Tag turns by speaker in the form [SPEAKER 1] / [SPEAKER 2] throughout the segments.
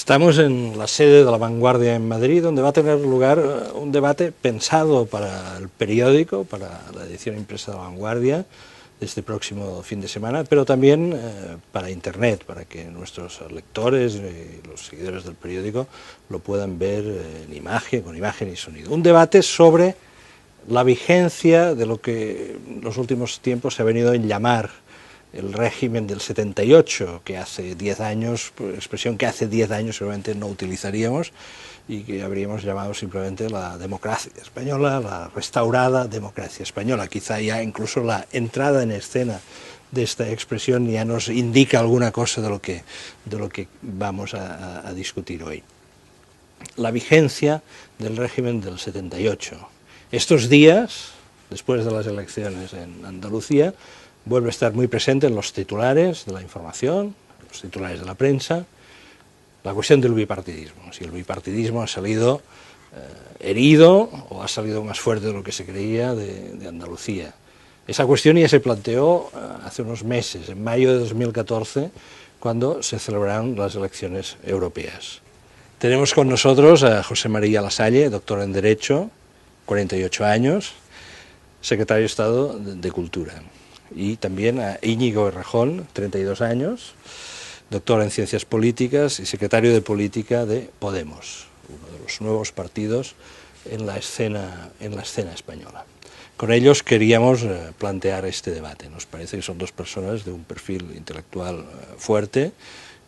[SPEAKER 1] Estamos en la sede de La Vanguardia en Madrid, donde va a tener lugar un debate pensado para el periódico, para la edición impresa de La Vanguardia, de este próximo fin de semana, pero también para Internet, para que nuestros lectores y los seguidores del periódico lo puedan ver en imagen, con imagen y sonido. Un debate sobre la vigencia de lo que en los últimos tiempos se ha venido a llamar el régimen del 78, que hace 10 años, expresión que hace 10 años seguramente no utilizaríamos y que habríamos llamado simplemente la democracia española, la restaurada democracia española. Quizá ya incluso la entrada en escena de esta expresión ya nos indica alguna cosa de lo que vamos a discutir hoy. La vigencia del régimen del 78. Estos días, después de las elecciones en Andalucía, vuelve a estar muy presente en los titulares de la información, en los titulares de la prensa, la cuestión del bipartidismo. Si el bipartidismo ha salido herido o ha salido más fuerte de lo que se creía de Andalucía. Esa cuestión ya se planteó hace unos meses, en mayo de 2014, cuando se celebraron las elecciones europeas. Tenemos con nosotros a José María Lasalle, doctor en Derecho, 48 años, secretario de Estado de Cultura. Y también a Íñigo Errejón, 32 años, doctor en Ciencias Políticas y secretario de Política de Podemos, uno de los nuevos partidos en la escena española. Con ellos queríamos plantear este debate. Nos parece que son dos personas de un perfil intelectual fuerte,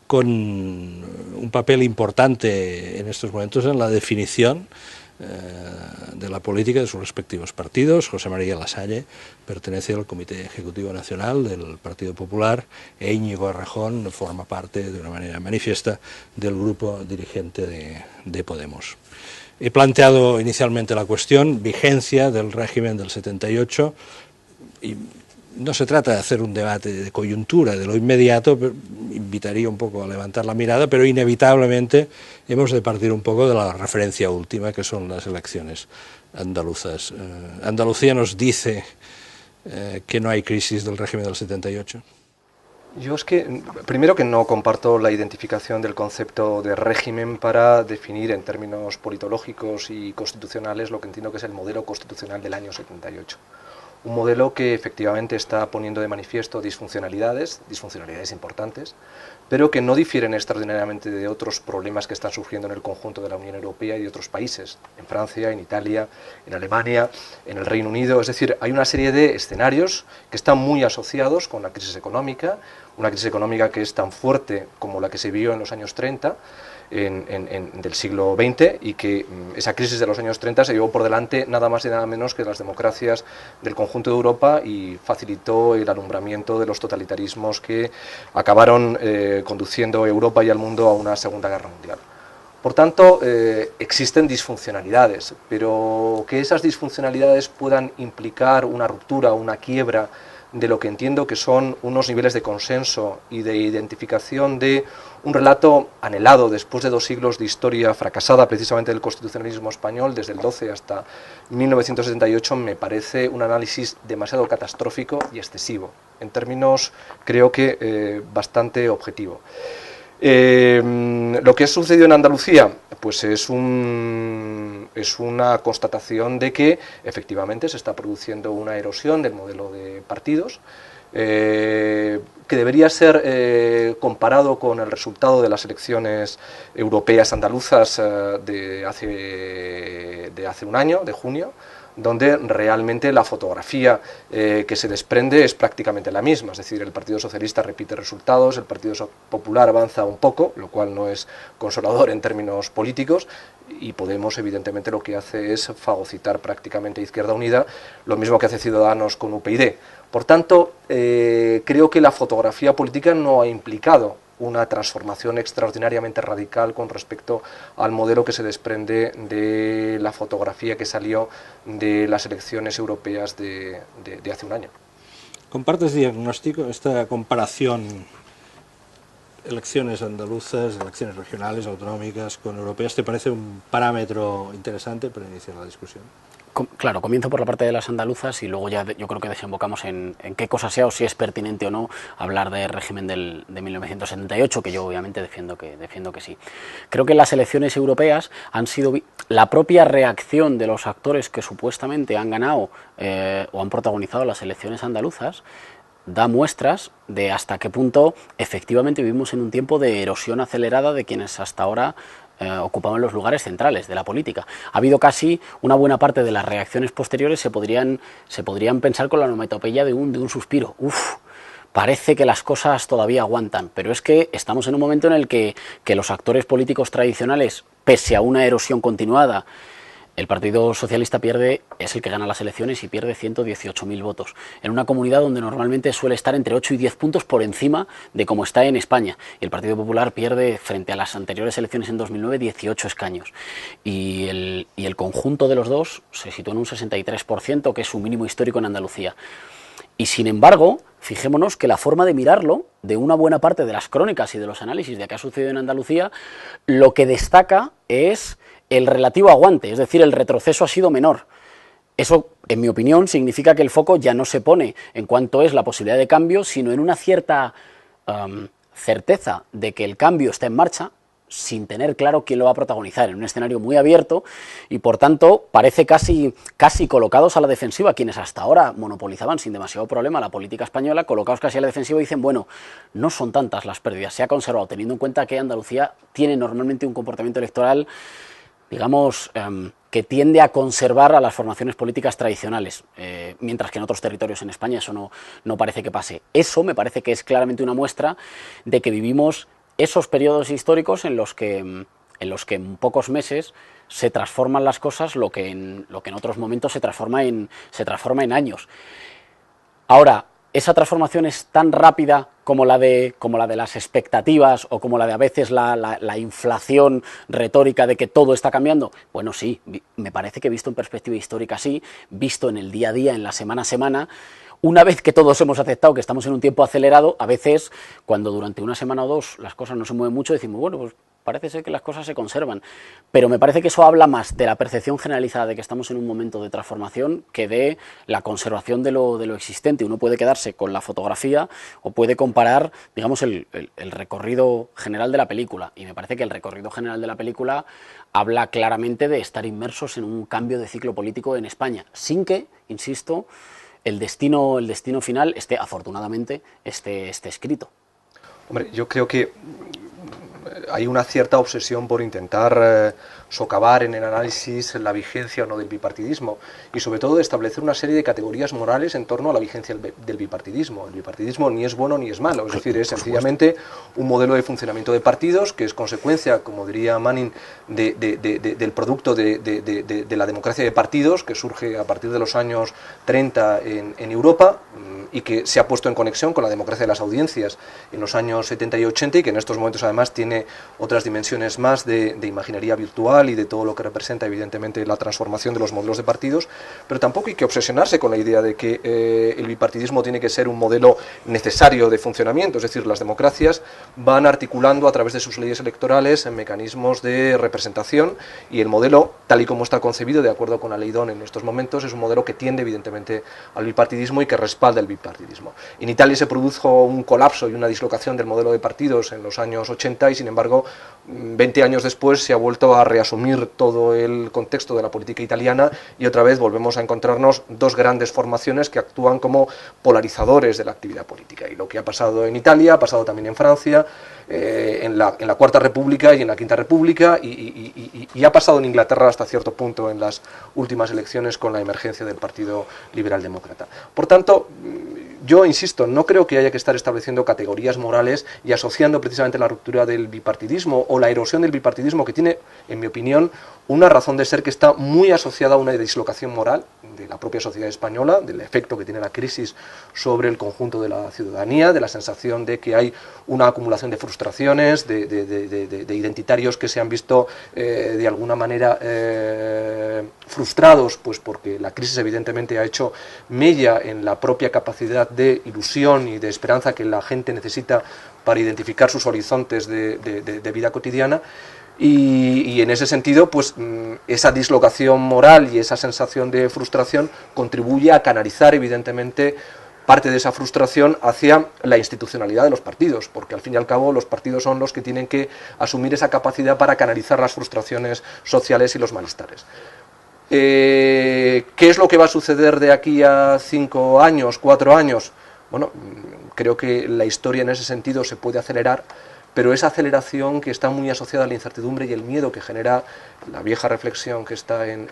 [SPEAKER 1] con un papel importante en estos momentos en la definición de la política de sus respectivos partidos. José María Lasalle pertenece al Comité Ejecutivo Nacional del Partido Popular e Íñigo Errejón forma parte de una manera manifiesta del grupo dirigente de Podemos. He planteado inicialmente la cuestión, vigencia del régimen del 78, y no se trata de hacer un debate de coyuntura, de lo inmediato, invitaría un poco a levantar la mirada, pero inevitablemente hemos de partir un poco de la referencia última, que son las elecciones andaluzas. Andalucía nos dice que no hay crisis del régimen del 78.
[SPEAKER 2] Yo es que, primero que no comparto la identificación del concepto de régimen para definir en términos politológicos y constitucionales lo que entiendo que es el modelo constitucional del año 78. Un modelo que efectivamente está poniendo de manifiesto disfuncionalidades importantes, pero que no difieren extraordinariamente de otros problemas que están surgiendo en el conjunto de la Unión Europea y de otros países, en Francia, en Italia, en Alemania, en el Reino Unido. Es decir, hay una serie de escenarios que están muy asociados con la crisis económica, una crisis económica que es tan fuerte como la que se vio en los años 30, del siglo XX, y que esa crisis de los años 30 se llevó por delante nada más y nada menos que las democracias del conjunto de Europa y facilitó el alumbramiento de los totalitarismos que acabaron conduciendo a Europa y al mundo a una Segunda Guerra Mundial. Por tanto, existen disfuncionalidades, pero que esas disfuncionalidades puedan implicar una ruptura, una quiebra de lo que entiendo que son unos niveles de consenso y de identificación de un relato anhelado después de 2 siglos de historia fracasada precisamente del constitucionalismo español, desde el 12 hasta 1978, me parece un análisis demasiado catastrófico y excesivo, en términos creo que bastante objetivo. Lo que ha sucedido en Andalucía pues es una constatación de que efectivamente se está produciendo una erosión del modelo de partidos, que debería ser comparado con el resultado de las elecciones europeas andaluzas de hace un año, de junio, donde realmente la fotografía que se desprende es prácticamente la misma, es decir, el Partido Socialista repite resultados, el Partido Popular avanza un poco, lo cual no es consolador en términos políticos, y Podemos evidentemente lo que hace es fagocitar prácticamente a Izquierda Unida, lo mismo que hace Ciudadanos con UPyD. Por tanto, creo que la fotografía política no ha implicado una transformación extraordinariamente radical con respecto al modelo que se desprende de la fotografía que salió de las elecciones europeas de hace un año.
[SPEAKER 1] ¿Compartes diagnóstico, esta comparación, elecciones andaluzas, elecciones regionales, autonómicas, con europeas? ¿Te parece un parámetro interesante para iniciar la discusión?
[SPEAKER 3] Claro, comienzo por la parte de las andaluzas y luego ya yo creo que desembocamos en qué cosa sea o si es pertinente o no hablar del régimen de 1978, que yo obviamente defiendo que sí. Creo que las elecciones europeas han sido la propia reacción de los actores que supuestamente han ganado o han protagonizado las elecciones andaluzas, da muestras de hasta qué punto efectivamente vivimos en un tiempo de erosión acelerada de quienes hasta ahora ocupaban los lugares centrales de la política. Ha habido casi una buena parte de las reacciones posteriores se podrían pensar con la onomatopeya de un suspiro. Uf, parece que las cosas todavía aguantan, pero es que estamos en un momento en el que los actores políticos tradicionales, pese a una erosión continuada, el Partido Socialista es el que gana las elecciones y pierde 118.000 votos, en una comunidad donde normalmente suele estar entre 8 y 10 puntos por encima de como está en España. Y el Partido Popular pierde, frente a las anteriores elecciones en 2009, 18 escaños. Y el conjunto de los dos se sitúa en un 63%, que es su mínimo histórico en Andalucía. Y sin embargo, fijémonos que la forma de mirarlo, de una buena parte de las crónicas y de los análisis de qué ha sucedido en Andalucía, lo que destaca es el relativo aguante, es decir, el retroceso ha sido menor. Eso, en mi opinión, significa que el foco ya no se pone en cuanto es la posibilidad de cambio, sino en una cierta certeza de que el cambio está en marcha, sin tener claro quién lo va a protagonizar, en un escenario muy abierto y, por tanto, parece casi colocados a la defensiva, quienes hasta ahora monopolizaban sin demasiado problema la política española, colocados casi a la defensiva y dicen, bueno, no son tantas las pérdidas, se ha conservado, teniendo en cuenta que Andalucía tiene normalmente un comportamiento electoral, digamos, que tiende a conservar a las formaciones políticas tradicionales, mientras que en otros territorios en España eso no parece que pase. Eso me parece que es claramente una muestra de que vivimos esos periodos históricos en los que en pocos meses se transforman las cosas, lo que en otros momentos se transforma en años. Ahora, esa transformación es tan rápida como la de las expectativas o como la de a veces la inflación retórica de que todo está cambiando. Bueno, sí, me parece que visto en perspectiva histórica sí, visto en el día a día, en la semana a semana, una vez que todos hemos aceptado que estamos en un tiempo acelerado, a veces cuando durante una semana o dos las cosas no se mueven mucho, decimos, bueno, pues parece ser que las cosas se conservan, pero me parece que eso habla más de la percepción generalizada de que estamos en un momento de transformación que de la conservación de lo existente. Uno puede quedarse con la fotografía o puede comparar, digamos, el recorrido general de la película, y me parece que el recorrido general de la película habla claramente de estar inmersos en un cambio de ciclo político en España, sin que, insisto, el destino final afortunadamente esté escrito.
[SPEAKER 2] Hombre, yo creo que hay una cierta obsesión por intentar socavar en el análisis la vigencia o no del bipartidismo y sobre todo de establecer una serie de categorías morales en torno a la vigencia del bipartidismo. El bipartidismo ni es bueno ni es malo, es decir, es sencillamente un modelo de funcionamiento de partidos que es consecuencia, como diría Manning, del producto de la democracia de partidos que surge a partir de los años 30 en Europa y que se ha puesto en conexión con la democracia de las audiencias en los años 70 y 80 y que en estos momentos además tiene otras dimensiones más de imaginería virtual y de todo lo que representa evidentemente la transformación de los modelos de partidos, pero tampoco hay que obsesionarse con la idea de que el bipartidismo tiene que ser un modelo necesario de funcionamiento, es decir, las democracias van articulando a través de sus leyes electorales en mecanismos de representación y el modelo, tal y como está concebido de acuerdo con la ley Don en estos momentos, es un modelo que tiende evidentemente al bipartidismo y que respalda el bipartidismo. En Italia se produjo un colapso y una dislocación del modelo de partidos en los años 80 y sin embargo 20 años después se ha vuelto a reasumir todo el contexto de la política italiana y otra vez volvemos a encontrarnos dos grandes formaciones que actúan como polarizadores de la actividad política y lo que ha pasado en Italia ha pasado también en Francia, en la Cuarta República y en la Quinta República y ha pasado en Inglaterra hasta cierto punto en las últimas elecciones con la emergencia del Partido Liberal Demócrata. Por tanto, yo insisto, no creo que haya que estar estableciendo categorías morales y asociando precisamente la ruptura del bipartidismo o la erosión del bipartidismo, que tiene, en mi opinión, una razón de ser que está muy asociada a una dislocación moral de la propia sociedad española, del efecto que tiene la crisis sobre el conjunto de la ciudadanía, de la sensación de que hay una acumulación de frustraciones, de identitarios que se han visto de alguna manera frustrados, pues porque la crisis evidentemente ha hecho mella en la propia capacidad de ilusión y de esperanza que la gente necesita para identificar sus horizontes de vida cotidiana. Y en ese sentido, pues esa dislocación moral y esa sensación de frustración contribuye a canalizar, evidentemente, parte de esa frustración hacia la institucionalidad de los partidos, porque al fin y al cabo los partidos son los que tienen que asumir esa capacidad para canalizar las frustraciones sociales y los malestares. ¿Qué es lo que va a suceder de aquí a 5 años, 4 años? Bueno, creo que la historia en ese sentido se puede acelerar, pero esa aceleración que está muy asociada a la incertidumbre y el miedo que genera la vieja reflexión que está en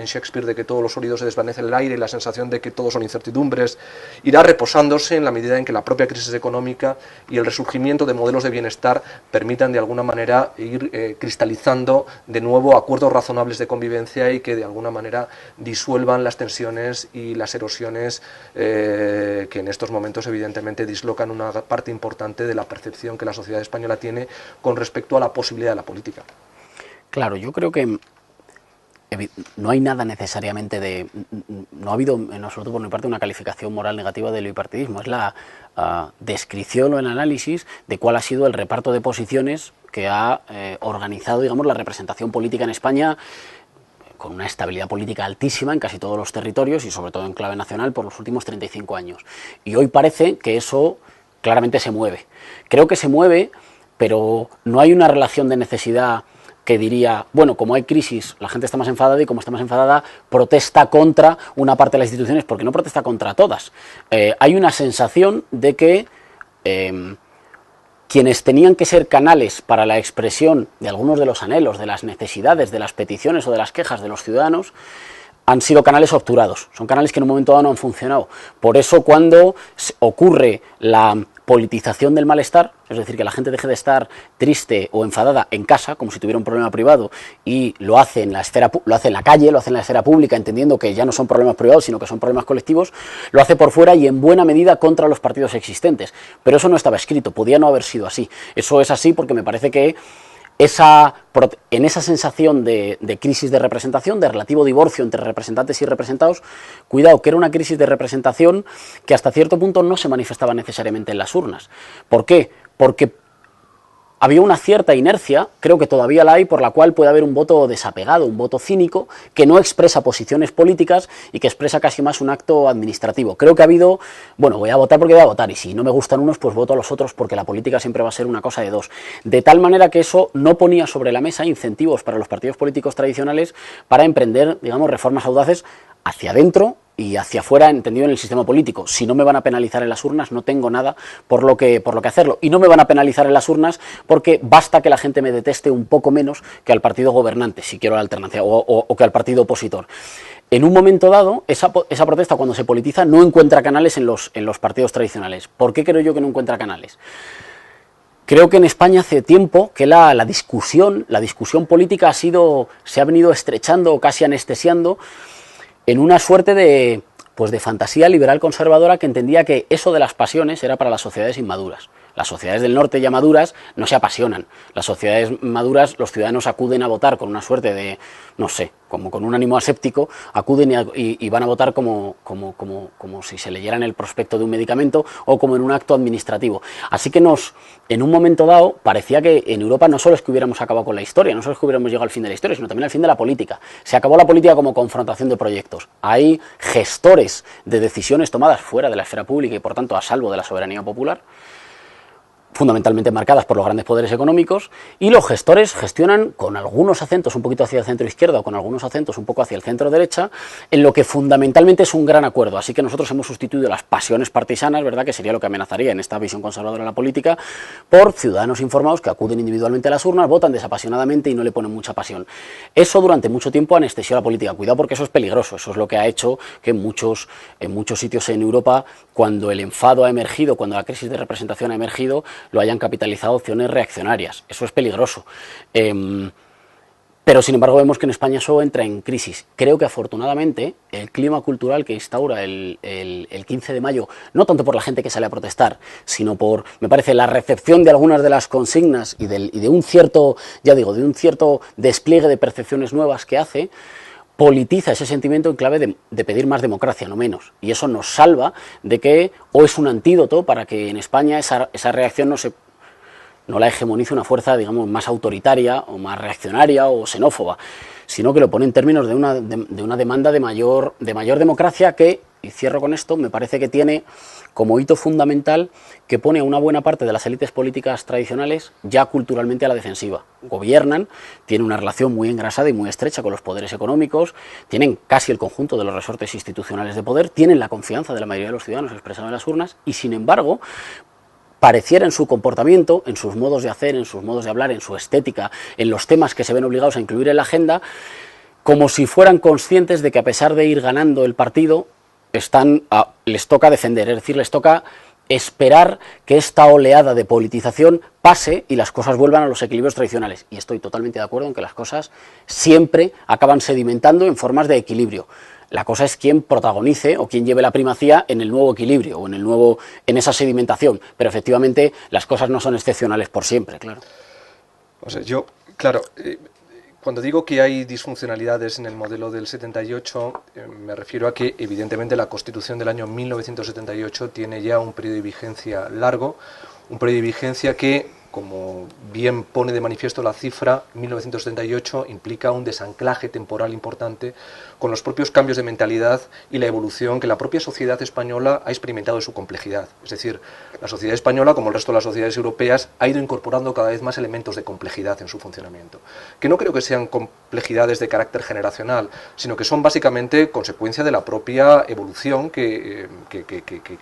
[SPEAKER 2] Shakespeare de que todo lo sólido se desvanece en el aire y la sensación de que todo son incertidumbres, irá reposándose en la medida en que la propia crisis económica y el resurgimiento de modelos de bienestar permitan de alguna manera ir cristalizando de nuevo acuerdos razonables de convivencia y que de alguna manera disuelvan las tensiones y las erosiones que en estos momentos evidentemente dislocan una parte importante de la percepción que la sociedad española tiene con respecto a la posibilidad de la política.
[SPEAKER 3] Claro, yo creo que no hay nada necesariamente de... No ha habido en absoluto por mi parte una calificación moral negativa del bipartidismo, es la descripción o el análisis de cuál ha sido el reparto de posiciones que ha organizado, digamos, la representación política en España, con una estabilidad política altísima en casi todos los territorios y sobre todo en clave nacional por los últimos 35 años. Y hoy parece que eso claramente se mueve. Creo que se mueve, pero no hay una relación de necesidad que diría, bueno, como hay crisis, la gente está más enfadada y como está más enfadada, protesta contra una parte de las instituciones, porque no protesta contra todas. Hay una sensación de que quienes tenían que ser canales para la expresión de algunos de los anhelos, de las necesidades, de las peticiones o de las quejas de los ciudadanos, han sido canales obturados, son canales que en un momento dado no han funcionado. Por eso cuando ocurre la politización del malestar, es decir, que la gente deje de estar triste o enfadada en casa, como si tuviera un problema privado, y lo hace en la esfera, lo hace en la calle, lo hace en la esfera pública, entendiendo que ya no son problemas privados, sino que son problemas colectivos, lo hace por fuera y en buena medida contra los partidos existentes. Pero eso no estaba escrito, podía no haber sido así. Eso es así porque me parece que en esa sensación de crisis de representación, de relativo divorcio entre representantes y representados, cuidado, que era una crisis de representación que hasta cierto punto no se manifestaba necesariamente en las urnas. ¿Por qué? Porque había una cierta inercia, creo que todavía la hay, por la cual puede haber un voto desapegado, un voto cínico, que no expresa posiciones políticas y que expresa casi más un acto administrativo. Creo que ha habido, bueno, voy a votar porque voy a votar, y si no me gustan unos, pues voto a los otros, porque la política siempre va a ser una cosa de dos. De tal manera que eso no ponía sobre la mesa incentivos para los partidos políticos tradicionales para emprender, digamos, reformas audaces hacia adentro y hacia afuera, entendido en el sistema político. Si no me van a penalizar en las urnas, no tengo nada por lo que hacerlo. Y no me van a penalizar en las urnas porque basta que la gente me deteste un poco menos que al partido gobernante, si quiero la alternancia, o que al partido opositor. En un momento dado, esa protesta, cuando se politiza, no encuentra canales en los partidos tradicionales. ¿Por qué creo yo que no encuentra canales? Creo que en España hace tiempo que la discusión política se ha venido estrechando o casi anestesiando en una suerte de fantasía liberal conservadora que entendía que eso de las pasiones era para las sociedades inmaduras. Las sociedades del norte ya maduras no se apasionan. Las sociedades maduras, los ciudadanos acuden a votar con una suerte de, no sé, como con un ánimo aséptico, acuden y van a votar como si se leyeran el prospecto de un medicamento o como en un acto administrativo. Así que en un momento dado, parecía que en Europa no solo es que hubiéramos acabado con la historia, no solo es que hubiéramos llegado al fin de la historia, sino también al fin de la política. Se acabó la política como confrontación de proyectos. Hay gestores de decisiones tomadas fuera de la esfera pública y por tanto a salvo de la soberanía popular, fundamentalmente marcadas por los grandes poderes económicos, y los gestores gestionan con algunos acentos un poquito hacia el centro izquierda o con algunos acentos un poco hacia el centro derecha, en lo que fundamentalmente es un gran acuerdo. Así que nosotros hemos sustituido las pasiones partisanas, ¿verdad?, que sería lo que amenazaría en esta visión conservadora de la política, por ciudadanos informados que acuden individualmente a las urnas, votan desapasionadamente y no le ponen mucha pasión. Eso durante mucho tiempo anestesió la política. Cuidado, porque eso es peligroso. Eso es lo que ha hecho que en muchos sitios en Europa, cuando el enfado ha emergido, cuando la crisis de representación ha emergido, lo hayan capitalizado opciones reaccionarias. Eso es peligroso. Pero sin embargo vemos que en España eso entra en crisis. Creo que afortunadamente el clima cultural que instaura el 15 de mayo, no tanto por la gente que sale a protestar, sino por, me parece, la recepción de algunas de las consignas y de un cierto, ya digo, de un cierto despliegue de percepciones nuevas que hace, politiza ese sentimiento en clave de pedir más democracia, no menos. Y eso nos salva de que, o es un antídoto para que en España esa reacción no la hegemonice una fuerza, digamos, más autoritaria o más reaccionaria o xenófoba, sino que lo pone en términos de una demanda de mayor democracia que, y cierro con esto, me parece que tiene como hito fundamental que pone a una buena parte de las élites políticas tradicionales ya culturalmente a la defensiva. Gobiernan, tienen una relación muy engrasada y muy estrecha con los poderes económicos, tienen casi el conjunto de los resortes institucionales de poder, tienen la confianza de la mayoría de los ciudadanos expresada en las urnas y, sin embargo, pareciera en su comportamiento, en sus modos de hacer, en sus modos de hablar, en su estética, en los temas que se ven obligados a incluir en la agenda, como si fueran conscientes de que a pesar de ir ganando el partido, les toca defender, es decir, les toca esperar que esta oleada de politización pase y las cosas vuelvan a los equilibrios tradicionales. Y estoy totalmente de acuerdo en que las cosas siempre acaban sedimentando en formas de equilibrio. La cosa es quién protagonice o quién lleve la primacía en el nuevo equilibrio o en esa sedimentación. Pero efectivamente las cosas no son excepcionales por siempre, claro.
[SPEAKER 2] O sea, claro, cuando digo que hay disfuncionalidades en el modelo del 78, me refiero a que evidentemente la Constitución del año 1978 tiene ya un periodo de vigencia largo, un periodo de vigencia que, como bien pone de manifiesto la cifra, 1978 implica un desanclaje temporal importante con los propios cambios de mentalidad y la evolución que la propia sociedad española ha experimentado en su complejidad. Es decir, la sociedad española, como el resto de las sociedades europeas, ha ido incorporando cada vez más elementos de complejidad en su funcionamiento, que no creo que sean complejidades de carácter generacional, sino que son básicamente consecuencia de la propia evolución que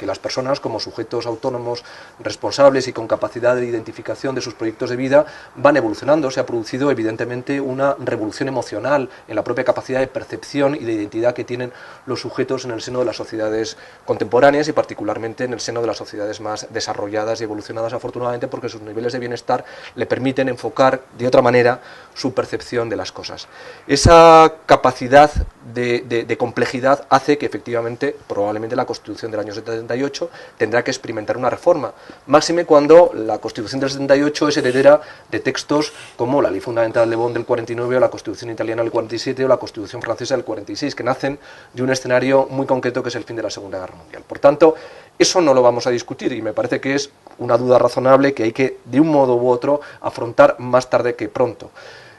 [SPEAKER 2] las personas, como sujetos autónomos, responsables y con capacidad de identificación de sus proyectos de vida, van evolucionando. Se ha producido evidentemente una revolución emocional en la propia capacidad de percepción y de identidad que tienen los sujetos en el seno de las sociedades contemporáneas y particularmente en el seno de las sociedades más desarrolladas y evolucionadas, afortunadamente, porque sus niveles de bienestar le permiten enfocar de otra manera su percepción de las cosas. Esa capacidad de complejidad hace que efectivamente, probablemente la Constitución del año 78 tendrá que experimentar una reforma, máxime cuando la Constitución del 78 es heredera de textos como la Ley Fundamental de Bonn del 49 o la Constitución italiana del 47 o la Constitución francesa del 46, que nacen de un escenario muy concreto que es el fin de la Segunda Guerra Mundial. Por tanto, eso no lo vamos a discutir y me parece que es una duda razonable que hay que, de un modo u otro, afrontar más tarde que pronto.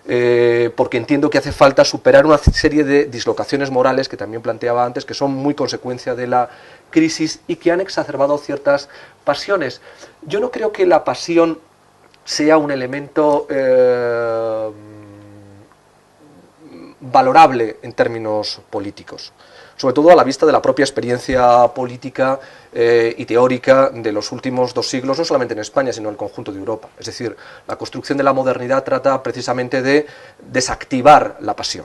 [SPEAKER 2] Porque entiendo que hace falta superar una serie de dislocaciones morales que también planteaba antes, que son muy consecuencia de la crisis y que han exacerbado ciertas pasiones. Yo no creo que la pasión sea un elemento valorable en términos políticos, sobre todo a la vista de la propia experiencia política y teórica de los últimos 2 siglos, no solamente en España, sino en el conjunto de Europa. Es decir, la construcción de la modernidad trata precisamente de desactivar la pasión.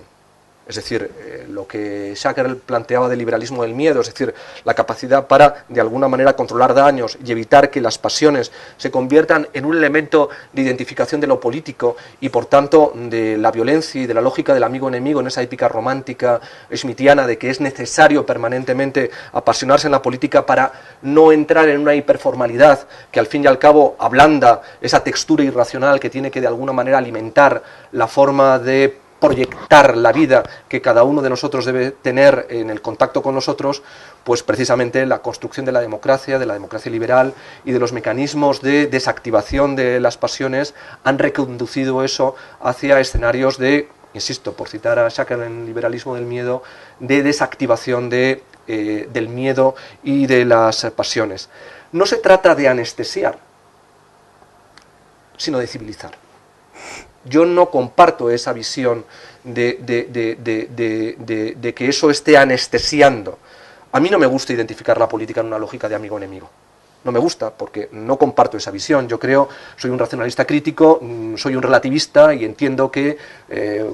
[SPEAKER 2] Es decir, lo que Shackle planteaba del liberalismo del miedo, es decir, la capacidad para, de alguna manera, controlar daños y evitar que las pasiones se conviertan en un elemento de identificación de lo político y, por tanto, de la violencia y de la lógica del amigo-enemigo en esa épica romántica schmittiana de que es necesario permanentemente apasionarse en la política para no entrar en una hiperformalidad que, al fin y al cabo, ablanda esa textura irracional que tiene que, de alguna manera, alimentar la forma de proyectar la vida que cada uno de nosotros debe tener en el contacto con nosotros, pues precisamente la construcción de la democracia liberal y de los mecanismos de desactivación de las pasiones han reconducido eso hacia escenarios de, insisto, por citar a Shackle en Liberalismo del miedo, de desactivación del miedo y de las pasiones. No se trata de anestesiar, sino de civilizar. Yo no comparto esa visión de que eso esté anestesiando. A mí no me gusta identificar la política en una lógica de amigo-enemigo. No me gusta porque no comparto esa visión. Yo soy un racionalista crítico, soy un relativista y entiendo que,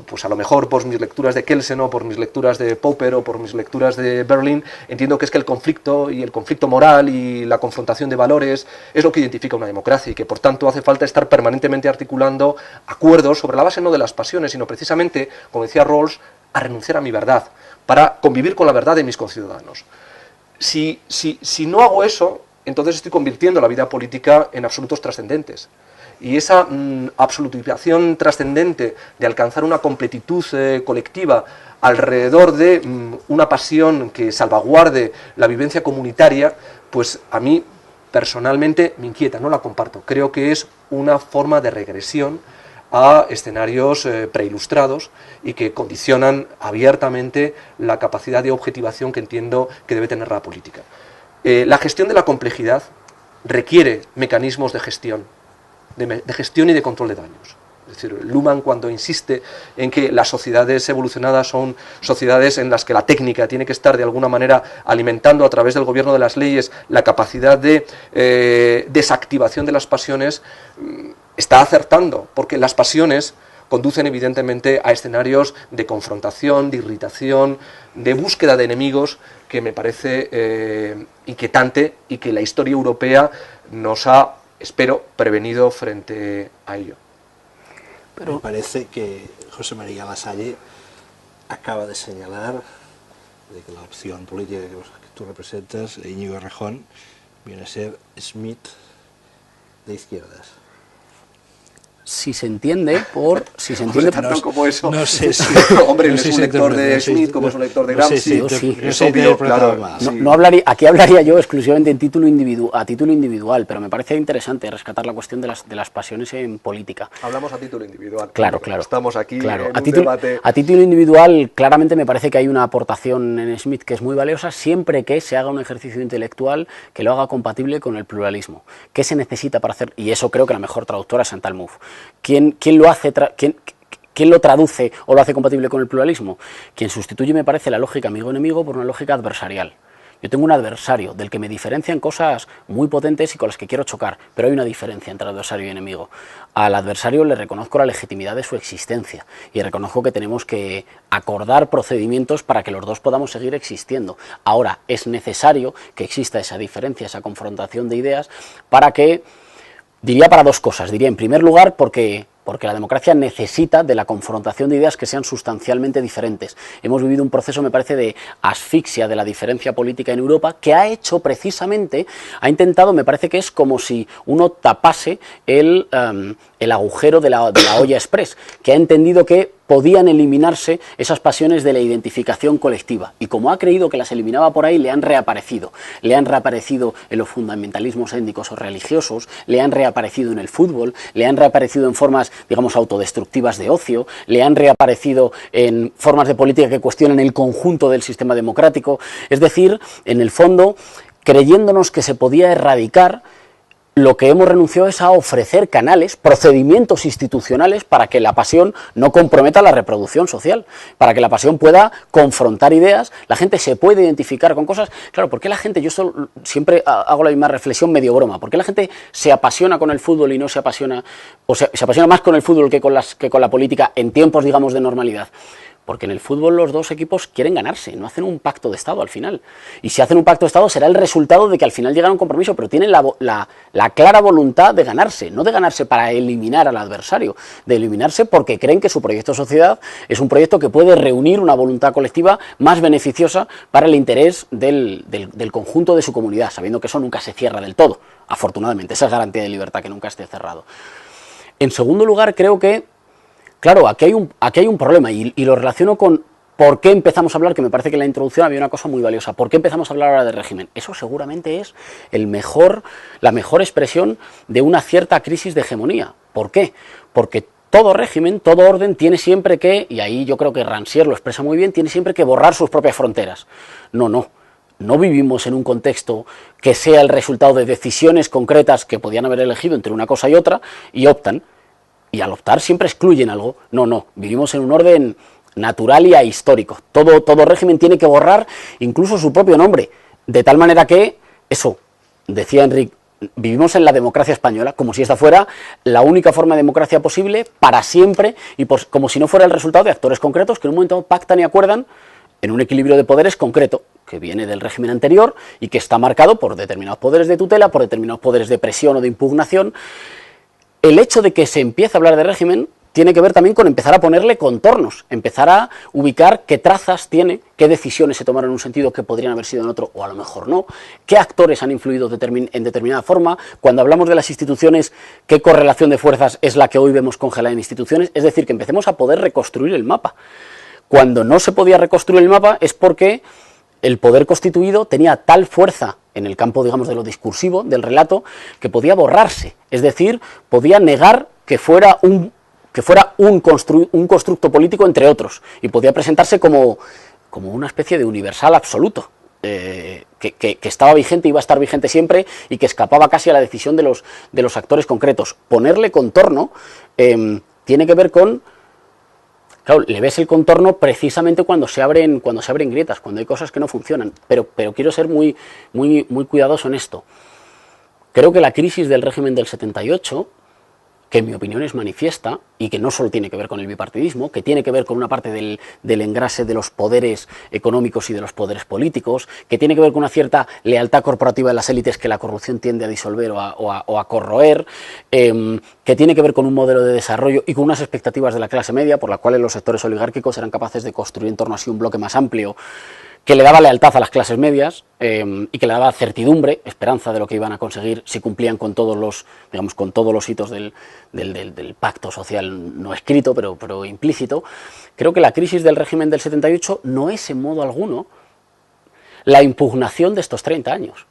[SPEAKER 2] pues a lo mejor por mis lecturas de Kelsen o por mis lecturas de Popper o por mis lecturas de Berlin, entiendo que es que el conflicto y el conflicto moral y la confrontación de valores es lo que identifica una democracia y que por tanto hace falta estar permanentemente articulando acuerdos sobre la base no de las pasiones, sino precisamente, como decía Rawls, a renunciar a mi verdad, para convivir con la verdad de mis conciudadanos. Si no hago eso, entonces estoy convirtiendo la vida política en absolutos trascendentes. Y esa absolutización trascendente de alcanzar una completitud colectiva alrededor de una pasión que salvaguarde la vivencia comunitaria, pues a mí personalmente me inquieta, no la comparto. Creo que es una forma de regresión a escenarios preilustrados y que condicionan abiertamente la capacidad de objetivación que entiendo que debe tener la política. La gestión de la complejidad requiere mecanismos de gestión y de control de daños. Es decir, Luhmann, cuando insiste en que las sociedades evolucionadas son sociedades en las que la técnica tiene que estar de alguna manera alimentando a través del gobierno de las leyes la capacidad de desactivación de las pasiones, está acertando, porque las pasiones conducen evidentemente a escenarios de confrontación, de irritación, de búsqueda de enemigos, que me parece inquietante y que la historia europea nos ha, espero, prevenido frente a ello.
[SPEAKER 1] Pero me parece que José María Lasalle acaba de señalar de que la opción política que tú representas, Íñigo Errejón, viene a ser Schmitt de izquierdas.
[SPEAKER 3] Si se entiende por...
[SPEAKER 2] tanto como eso.
[SPEAKER 1] No sé si...
[SPEAKER 2] Hombre, no es un lector de Schmitt como es un lector de Gramsci.
[SPEAKER 3] Es
[SPEAKER 2] obvio, claro.
[SPEAKER 3] Aquí hablaría yo exclusivamente a título individual, pero me parece interesante rescatar la cuestión de las pasiones en política.
[SPEAKER 2] Hablamos a título individual.
[SPEAKER 3] Claro.
[SPEAKER 2] Estamos aquí en un
[SPEAKER 3] debate. A título individual, claramente me parece que hay una aportación en Schmitt que es muy valiosa siempre que se haga un ejercicio intelectual que lo haga compatible con el pluralismo. ¿Qué se necesita para hacer? Y eso creo que la mejor traductora es Chantal Mouffe. ¿Quién lo traduce o lo hace compatible con el pluralismo? Quien sustituye, me parece, la lógica amigo-enemigo por una lógica adversarial. Yo tengo un adversario del que me diferencian cosas muy potentes y con las que quiero chocar, pero hay una diferencia entre adversario y enemigo. Al adversario le reconozco la legitimidad de su existencia y reconozco que tenemos que acordar procedimientos para que los dos podamos seguir existiendo. Ahora, es necesario que exista esa diferencia, esa confrontación de ideas para que... Diría para dos cosas. Diría, en primer lugar, porque la democracia necesita de la confrontación de ideas que sean sustancialmente diferentes. Hemos vivido un proceso, me parece, de asfixia de la diferencia política en Europa, que ha hecho precisamente, ha intentado, me parece que es como si uno tapase el agujero de la olla express, que ha entendido que podían eliminarse esas pasiones de la identificación colectiva. Y como ha creído que las eliminaba por ahí, le han reaparecido. Le han reaparecido en los fundamentalismos étnicos o religiosos, le han reaparecido en el fútbol, le han reaparecido en formas, digamos, autodestructivas de ocio, le han reaparecido en formas de política que cuestionan el conjunto del sistema democrático. Es decir, en el fondo, creyéndonos que se podía erradicar, lo que hemos renunciado es a ofrecer canales, procedimientos institucionales para que la pasión no comprometa la reproducción social, para que la pasión pueda confrontar ideas, la gente se puede identificar con cosas. Claro, ¿por qué la gente, yo siempre hago la misma reflexión medio broma, ¿por qué la gente se apasiona con el fútbol y no se apasiona, o se apasiona más con el fútbol que con la política en tiempos, digamos, de normalidad? Porque en el fútbol los dos equipos quieren ganarse, no hacen un pacto de Estado al final. Y si hacen un pacto de Estado será el resultado de que al final llegan a un compromiso, pero tienen la clara voluntad de ganarse, no de ganarse para eliminar al adversario, de eliminarse porque creen que su proyecto de sociedad es un proyecto que puede reunir una voluntad colectiva más beneficiosa para el interés del conjunto de su comunidad, sabiendo que eso nunca se cierra del todo, afortunadamente, esa es garantía de libertad, que nunca esté cerrado. En segundo lugar, creo que claro, aquí hay un problema y lo relaciono con por qué empezamos a hablar, que me parece que en la introducción había una cosa muy valiosa. ¿Por qué empezamos a hablar ahora de régimen? Eso seguramente es la mejor expresión de una cierta crisis de hegemonía. ¿Por qué? Porque todo régimen, todo orden tiene siempre que, y ahí yo creo que Rancière lo expresa muy bien, tiene siempre que borrar sus propias fronteras. No vivimos en un contexto que sea el resultado de decisiones concretas que podían haber elegido entre una cosa y otra y optan. Y al optar siempre excluyen algo. No, vivimos en un orden natural y ahistórico. Todo régimen tiene que borrar incluso su propio nombre, de tal manera que, eso, decía Enrique, vivimos en la democracia española, como si esta fuera la única forma de democracia posible para siempre, y como si no fuera el resultado de actores concretos que en un momento pactan y acuerdan en un equilibrio de poderes concreto, que viene del régimen anterior y que está marcado por determinados poderes de tutela, por determinados poderes de presión o de impugnación. El hecho de que se empiece a hablar de régimen tiene que ver también con empezar a ponerle contornos, empezar a ubicar qué trazas tiene, qué decisiones se tomaron en un sentido que podrían haber sido en otro, o a lo mejor no, qué actores han influido en determinada forma. Cuando hablamos de las instituciones, qué correlación de fuerzas es la que hoy vemos congelada en instituciones, es decir, que empecemos a poder reconstruir el mapa. Cuando no se podía reconstruir el mapa es porque el poder constituido tenía tal fuerza en el campo, digamos, de lo discursivo, del relato, que podía borrarse, es decir, podía negar que fuera un constructo político entre otros, y podía presentarse como una especie de universal absoluto, que estaba vigente, iba a estar vigente siempre, y que escapaba casi a la decisión de los actores concretos. Ponerle contorno tiene que ver con... Claro, le ves el contorno precisamente cuando se abren grietas, cuando hay cosas que no funcionan, pero quiero ser muy cuidadoso en esto. Creo que la crisis del régimen del 78, que en mi opinión es manifiesta, y que no solo tiene que ver con el bipartidismo, que tiene que ver con una parte del engrase de los poderes económicos y de los poderes políticos, que tiene que ver con una cierta lealtad corporativa de las élites que la corrupción tiende a disolver o a corroer, que tiene que ver con un modelo de desarrollo y con unas expectativas de la clase media, por las cuales los sectores oligárquicos eran capaces de construir en torno a sí un bloque más amplio, que le daba lealtad a las clases medias y que le daba certidumbre, esperanza de lo que iban a conseguir si cumplían con todos los, digamos, con todos los hitos del pacto social no escrito, pero implícito. Creo que la crisis del régimen del 78 no es en modo alguno la impugnación de estos 30 años.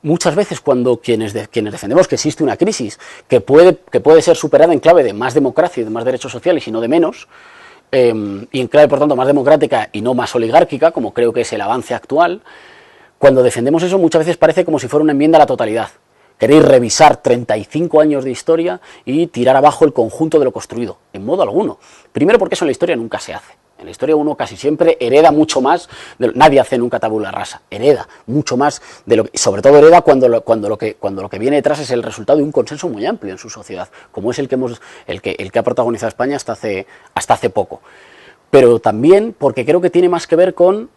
[SPEAKER 3] Muchas veces cuando quienes defendemos que existe una crisis que puede ser superada en clave de más democracia y de más derechos sociales y no de menos, y en clave, por tanto, más democrática y no más oligárquica, como creo que es el avance actual, cuando defendemos eso muchas veces parece como si fuera una enmienda a la totalidad. Queréis revisar 35 años de historia y tirar abajo el conjunto de lo construido. En modo alguno. Primero porque eso en la historia nunca se hace. En la historia uno casi siempre hereda mucho más, nadie hace nunca tabula rasa, hereda mucho más, sobre todo hereda cuando lo que viene detrás es el resultado de un consenso muy amplio en su sociedad, como es el que ha protagonizado España hasta hace poco. Pero también porque creo que tiene más que ver con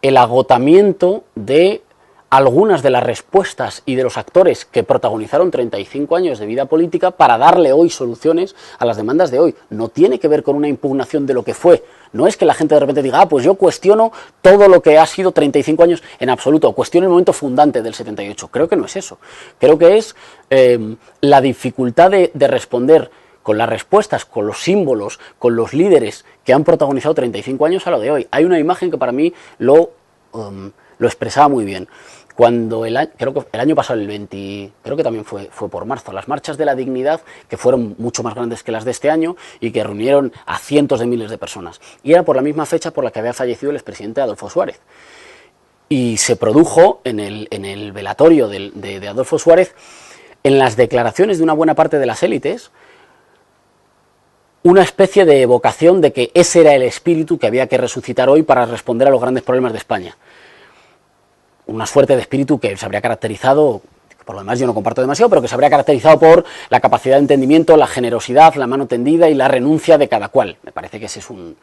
[SPEAKER 3] el agotamiento de algunas de las respuestas y de los actores que protagonizaron 35 años de vida política para darle hoy soluciones a las demandas de hoy. No tiene que ver con una impugnación de lo que fue. No es que la gente de repente diga, pues yo cuestiono todo lo que ha sido 35 años en absoluto, cuestiono el momento fundante del 78. Creo que no es eso. Creo que es la dificultad de responder con las respuestas, con los símbolos, con los líderes que han protagonizado 35 años a lo de hoy. Hay una imagen que para mí lo expresaba muy bien. Creo que el año pasado, creo que también fue por marzo, las marchas de la dignidad, que fueron mucho más grandes que las de este año y que reunieron a cientos de miles de personas. Y era por la misma fecha por la que había fallecido el expresidente Adolfo Suárez. Y se produjo en el velatorio de Adolfo Suárez, en las declaraciones de una buena parte de las élites, una especie de evocación de que ese era el espíritu que había que resucitar hoy para responder a los grandes problemas de España. Una suerte de espíritu que se habría caracterizado, por lo demás yo no comparto demasiado, pero que se habría caracterizado por la capacidad de entendimiento, la generosidad, la mano tendida y la renuncia de cada cual. Me parece que ese es un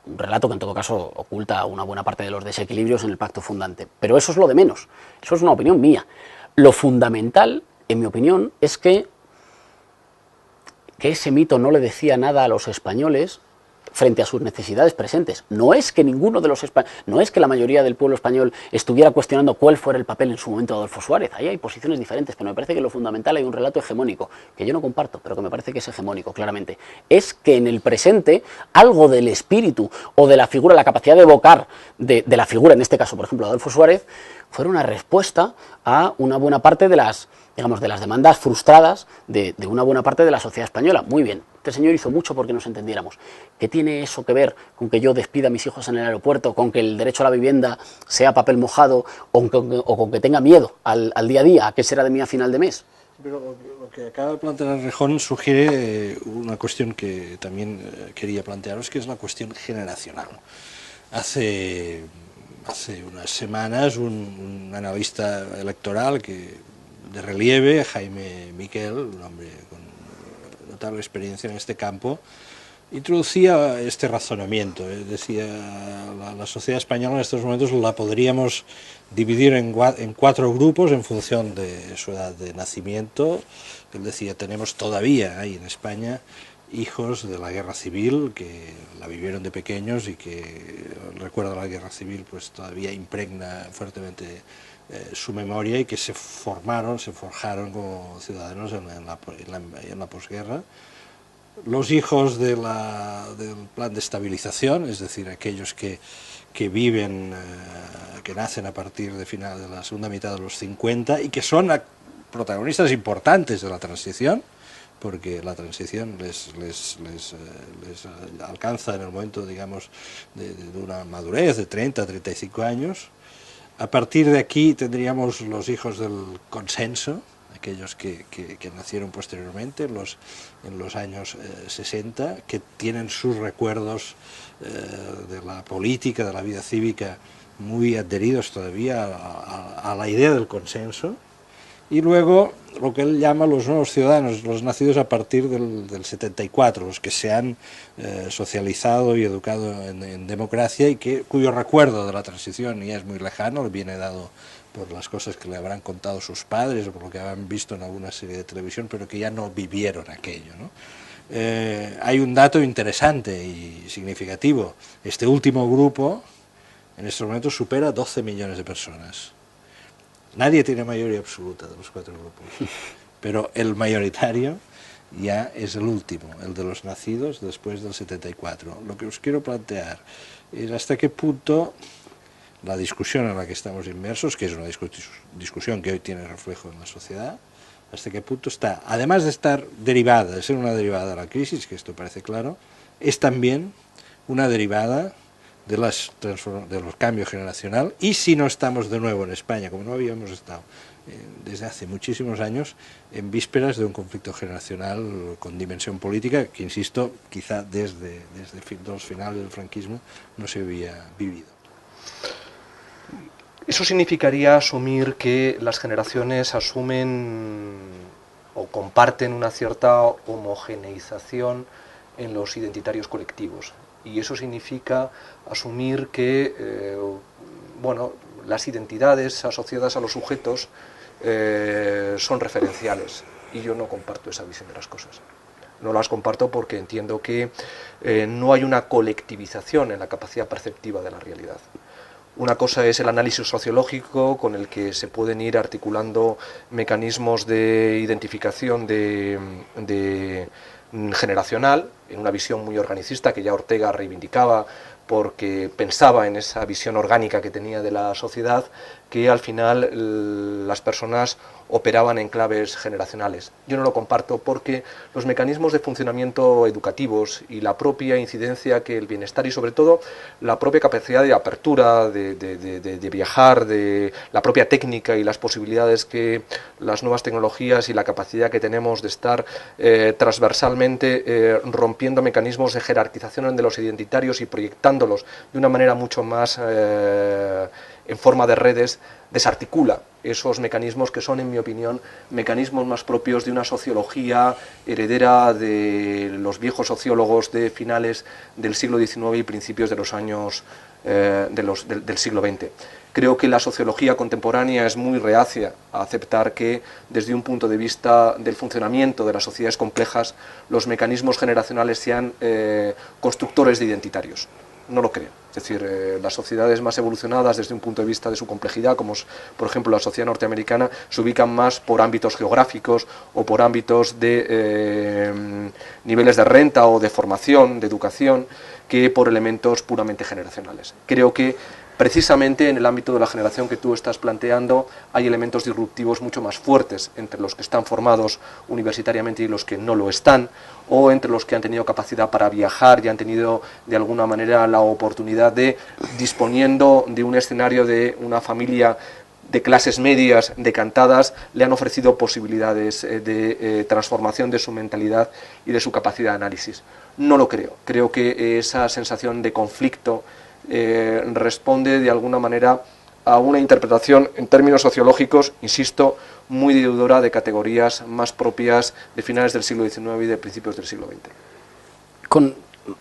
[SPEAKER 3] relato que en todo caso oculta una buena parte de los desequilibrios en el pacto fundante. Pero eso es lo de menos, eso es una opinión mía. Lo fundamental, en mi opinión, es que ese mito no le decía nada a los españoles frente a sus necesidades presentes. No es que no es que la mayoría del pueblo español estuviera cuestionando cuál fuera el papel en su momento de Adolfo Suárez. Ahí hay posiciones diferentes, pero me parece que lo fundamental hay un relato hegemónico, que yo no comparto, pero que me parece que es hegemónico, claramente. Es que en el presente algo del espíritu o de la figura, la capacidad de evocar de la figura, en este caso, por ejemplo, Adolfo Suárez, fuera una respuesta a una buena parte de las demandas frustradas de una buena parte de la sociedad española. Muy bien, este señor hizo mucho porque nos entendiéramos. ¿Qué tiene eso que ver con que yo despida a mis hijos en el aeropuerto, con que el derecho a la vivienda sea papel mojado o con que tenga miedo al día a día, a qué será de mí a final de mes?
[SPEAKER 1] Pero lo que acaba de plantear Rejón sugiere una cuestión que también quería plantearos, que es la cuestión generacional. Hace unas semanas un analista electoral de relieve, Jaime Miquel, un hombre con notable experiencia en este campo, introducía este razonamiento. Decía, la sociedad española en estos momentos la podríamos dividir en 4 grupos en función de su edad de nacimiento. Él decía, tenemos todavía ahí en España hijos de la guerra civil que la vivieron de pequeños y que el recuerdo de la guerra civil pues todavía impregna fuertemente su memoria y que se forjaron como ciudadanos en la posguerra. Los hijos del plan de estabilización, es decir, aquellos que viven que nacen a partir de final de la segunda mitad de los 50 y que son protagonistas importantes de la transición, porque la transición les alcanza en el momento, digamos, de una madurez de 30, 35 años. A partir de aquí tendríamos los hijos del consenso, aquellos que nacieron posteriormente, en los años 60, que tienen sus recuerdos de la política, de la vida cívica, muy adheridos todavía a la idea del consenso. Y luego lo que él llama los nuevos ciudadanos, los nacidos a partir del 74, los que se han socializado y educado en democracia y cuyo recuerdo de la transición ya es muy lejano, viene dado por las cosas que le habrán contado sus padres o por lo que habrán visto en alguna serie de televisión, pero que ya no vivieron aquello, ¿no? Hay un dato interesante y significativo. Este último grupo en estos momentos supera 12 millones de personas. Nadie tiene mayoría absoluta de los 4 grupos, pero el mayoritario ya es el último, el de los nacidos después del 74. Lo que os quiero plantear es hasta qué punto la discusión en la que estamos inmersos, que es una discusión que hoy tiene reflejo en la sociedad, hasta qué punto está, además de estar derivada, de ser una derivada de la crisis, que esto parece claro, es también una derivada de los cambios generacional, y si no estamos de nuevo en España, como no habíamos estado desde hace muchísimos años, en vísperas de un conflicto generacional con dimensión política que, insisto, quizá desde los finales del franquismo no se había vivido.
[SPEAKER 2] Eso significaría asumir que las generaciones asumen o comparten una cierta homogeneización en los identitarios colectivos. Y eso significa asumir que bueno, las identidades asociadas a los sujetos son referenciales. Y yo no comparto esa visión de las cosas. No las comparto porque entiendo que no hay una colectivización en la capacidad perceptiva de la realidad. Una cosa es el análisis sociológico, con el que se pueden ir articulando mecanismos de identificación generacional, en una visión muy organicista que ya Ortega reivindicaba porque pensaba en esa visión orgánica que tenía de la sociedad, que al final las personas operaban en claves generacionales. Yo no lo comparto porque los mecanismos de funcionamiento educativos y la propia incidencia que el bienestar y sobre todo la propia capacidad de apertura, de viajar, de la propia técnica y las posibilidades que las nuevas tecnologías y la capacidad que tenemos de estar transversalmente rompiendo mecanismos de jerarquización de los identitarios y proyectándolos de una manera mucho más en forma de redes, desarticula esos mecanismos que son, en mi opinión, mecanismos más propios de una sociología heredera de los viejos sociólogos de finales del siglo XIX y principios de los años del siglo XX. Creo que la sociología contemporánea es muy reacia a aceptar que, desde un punto de vista del funcionamiento de las sociedades complejas, los mecanismos generacionales sean constructores de identitarios. No lo creo. Es decir, las sociedades más evolucionadas desde un punto de vista de su complejidad, como es, por ejemplo, la sociedad norteamericana, se ubican más por ámbitos geográficos o por ámbitos de niveles de renta o de formación, de educación, que por elementos puramente generacionales. Creo que precisamente en el ámbito de la generación que tú estás planteando hay elementos disruptivos mucho más fuertes entre los que están formados universitariamente y los que no lo están, o entre los que han tenido capacidad para viajar y han tenido de alguna manera la oportunidad de, disponiendo de un escenario de una familia de clases medias decantadas, le han ofrecido posibilidades de transformación de su mentalidad y de su capacidad de análisis. No lo creo. Creo que esa sensación de conflicto responde de alguna manera a una interpretación en términos sociológicos, insisto, muy deudora de categorías más propias de finales del siglo XIX y de principios del siglo XX.
[SPEAKER 3] Con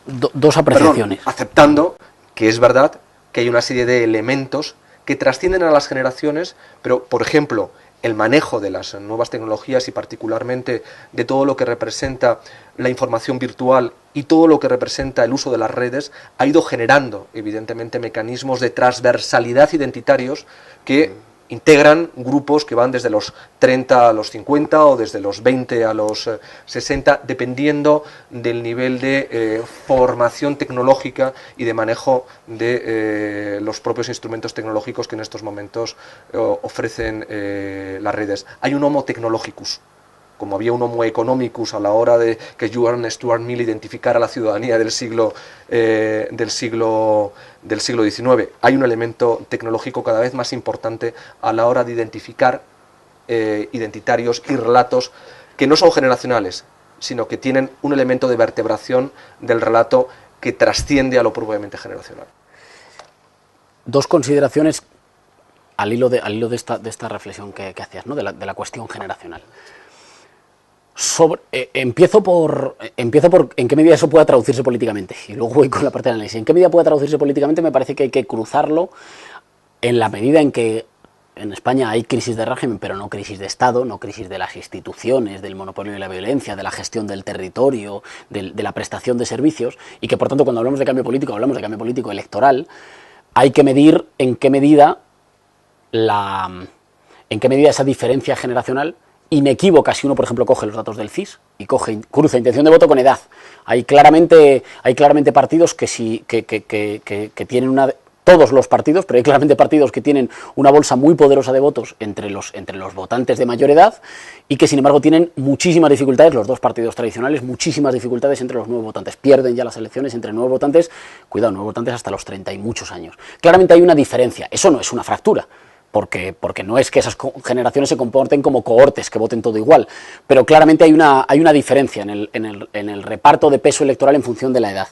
[SPEAKER 3] dos apreciaciones.
[SPEAKER 2] Perdón, aceptando que es verdad que hay una serie de elementos que trascienden a las generaciones, pero, por ejemplo, el manejo de las nuevas tecnologías y particularmente de todo lo que representa la información virtual y todo lo que representa el uso de las redes ha ido generando, evidentemente, mecanismos de transversalidad identitarios que integran grupos que van desde los 30 a los 50 o desde los 20 a los 60, dependiendo del nivel de formación tecnológica y de manejo de los propios instrumentos tecnológicos que en estos momentos ofrecen las redes. Hay un Homo technologicus, como había un Homo economicus a la hora de que Joan Stuart Mill identificara a la ciudadanía del siglo XIX. Hay un elemento tecnológico cada vez más importante a la hora de identificar identitarios y relatos que no son generacionales, sino que tienen un elemento de vertebración del relato que trasciende a lo propiamente generacional.
[SPEAKER 3] Dos consideraciones al hilo de esta reflexión que hacías, ¿no? de la cuestión generacional. Empiezo por en qué medida eso pueda traducirse políticamente, y luego voy con la parte de análisis. En qué medida puede traducirse políticamente me parece que hay que cruzarlo en la medida en que en España hay crisis de régimen, pero no crisis de Estado, no crisis de las instituciones, del monopolio de la violencia, de la gestión del territorio, de la prestación de servicios, y que por tanto cuando hablamos de cambio político, hablamos de cambio político electoral. Hay que medir en qué medida esa diferencia generacional inequívoca, si uno por ejemplo coge los datos del CIS y cruza intención de voto con edad. Hay claramente partidos que tienen todos los partidos, pero hay claramente partidos que tienen una bolsa muy poderosa de votos entre los votantes de mayor edad, y que sin embargo tienen muchísimas dificultades, los dos partidos tradicionales, muchísimas dificultades entre los nuevos votantes. Pierden ya las elecciones entre nuevos votantes, cuidado, nuevos votantes hasta los 30 y muchos años. Claramente hay una diferencia, eso no es una fractura, porque no es que esas generaciones se comporten como cohortes que voten todo igual, pero claramente hay una diferencia en el reparto de peso electoral en función de la edad.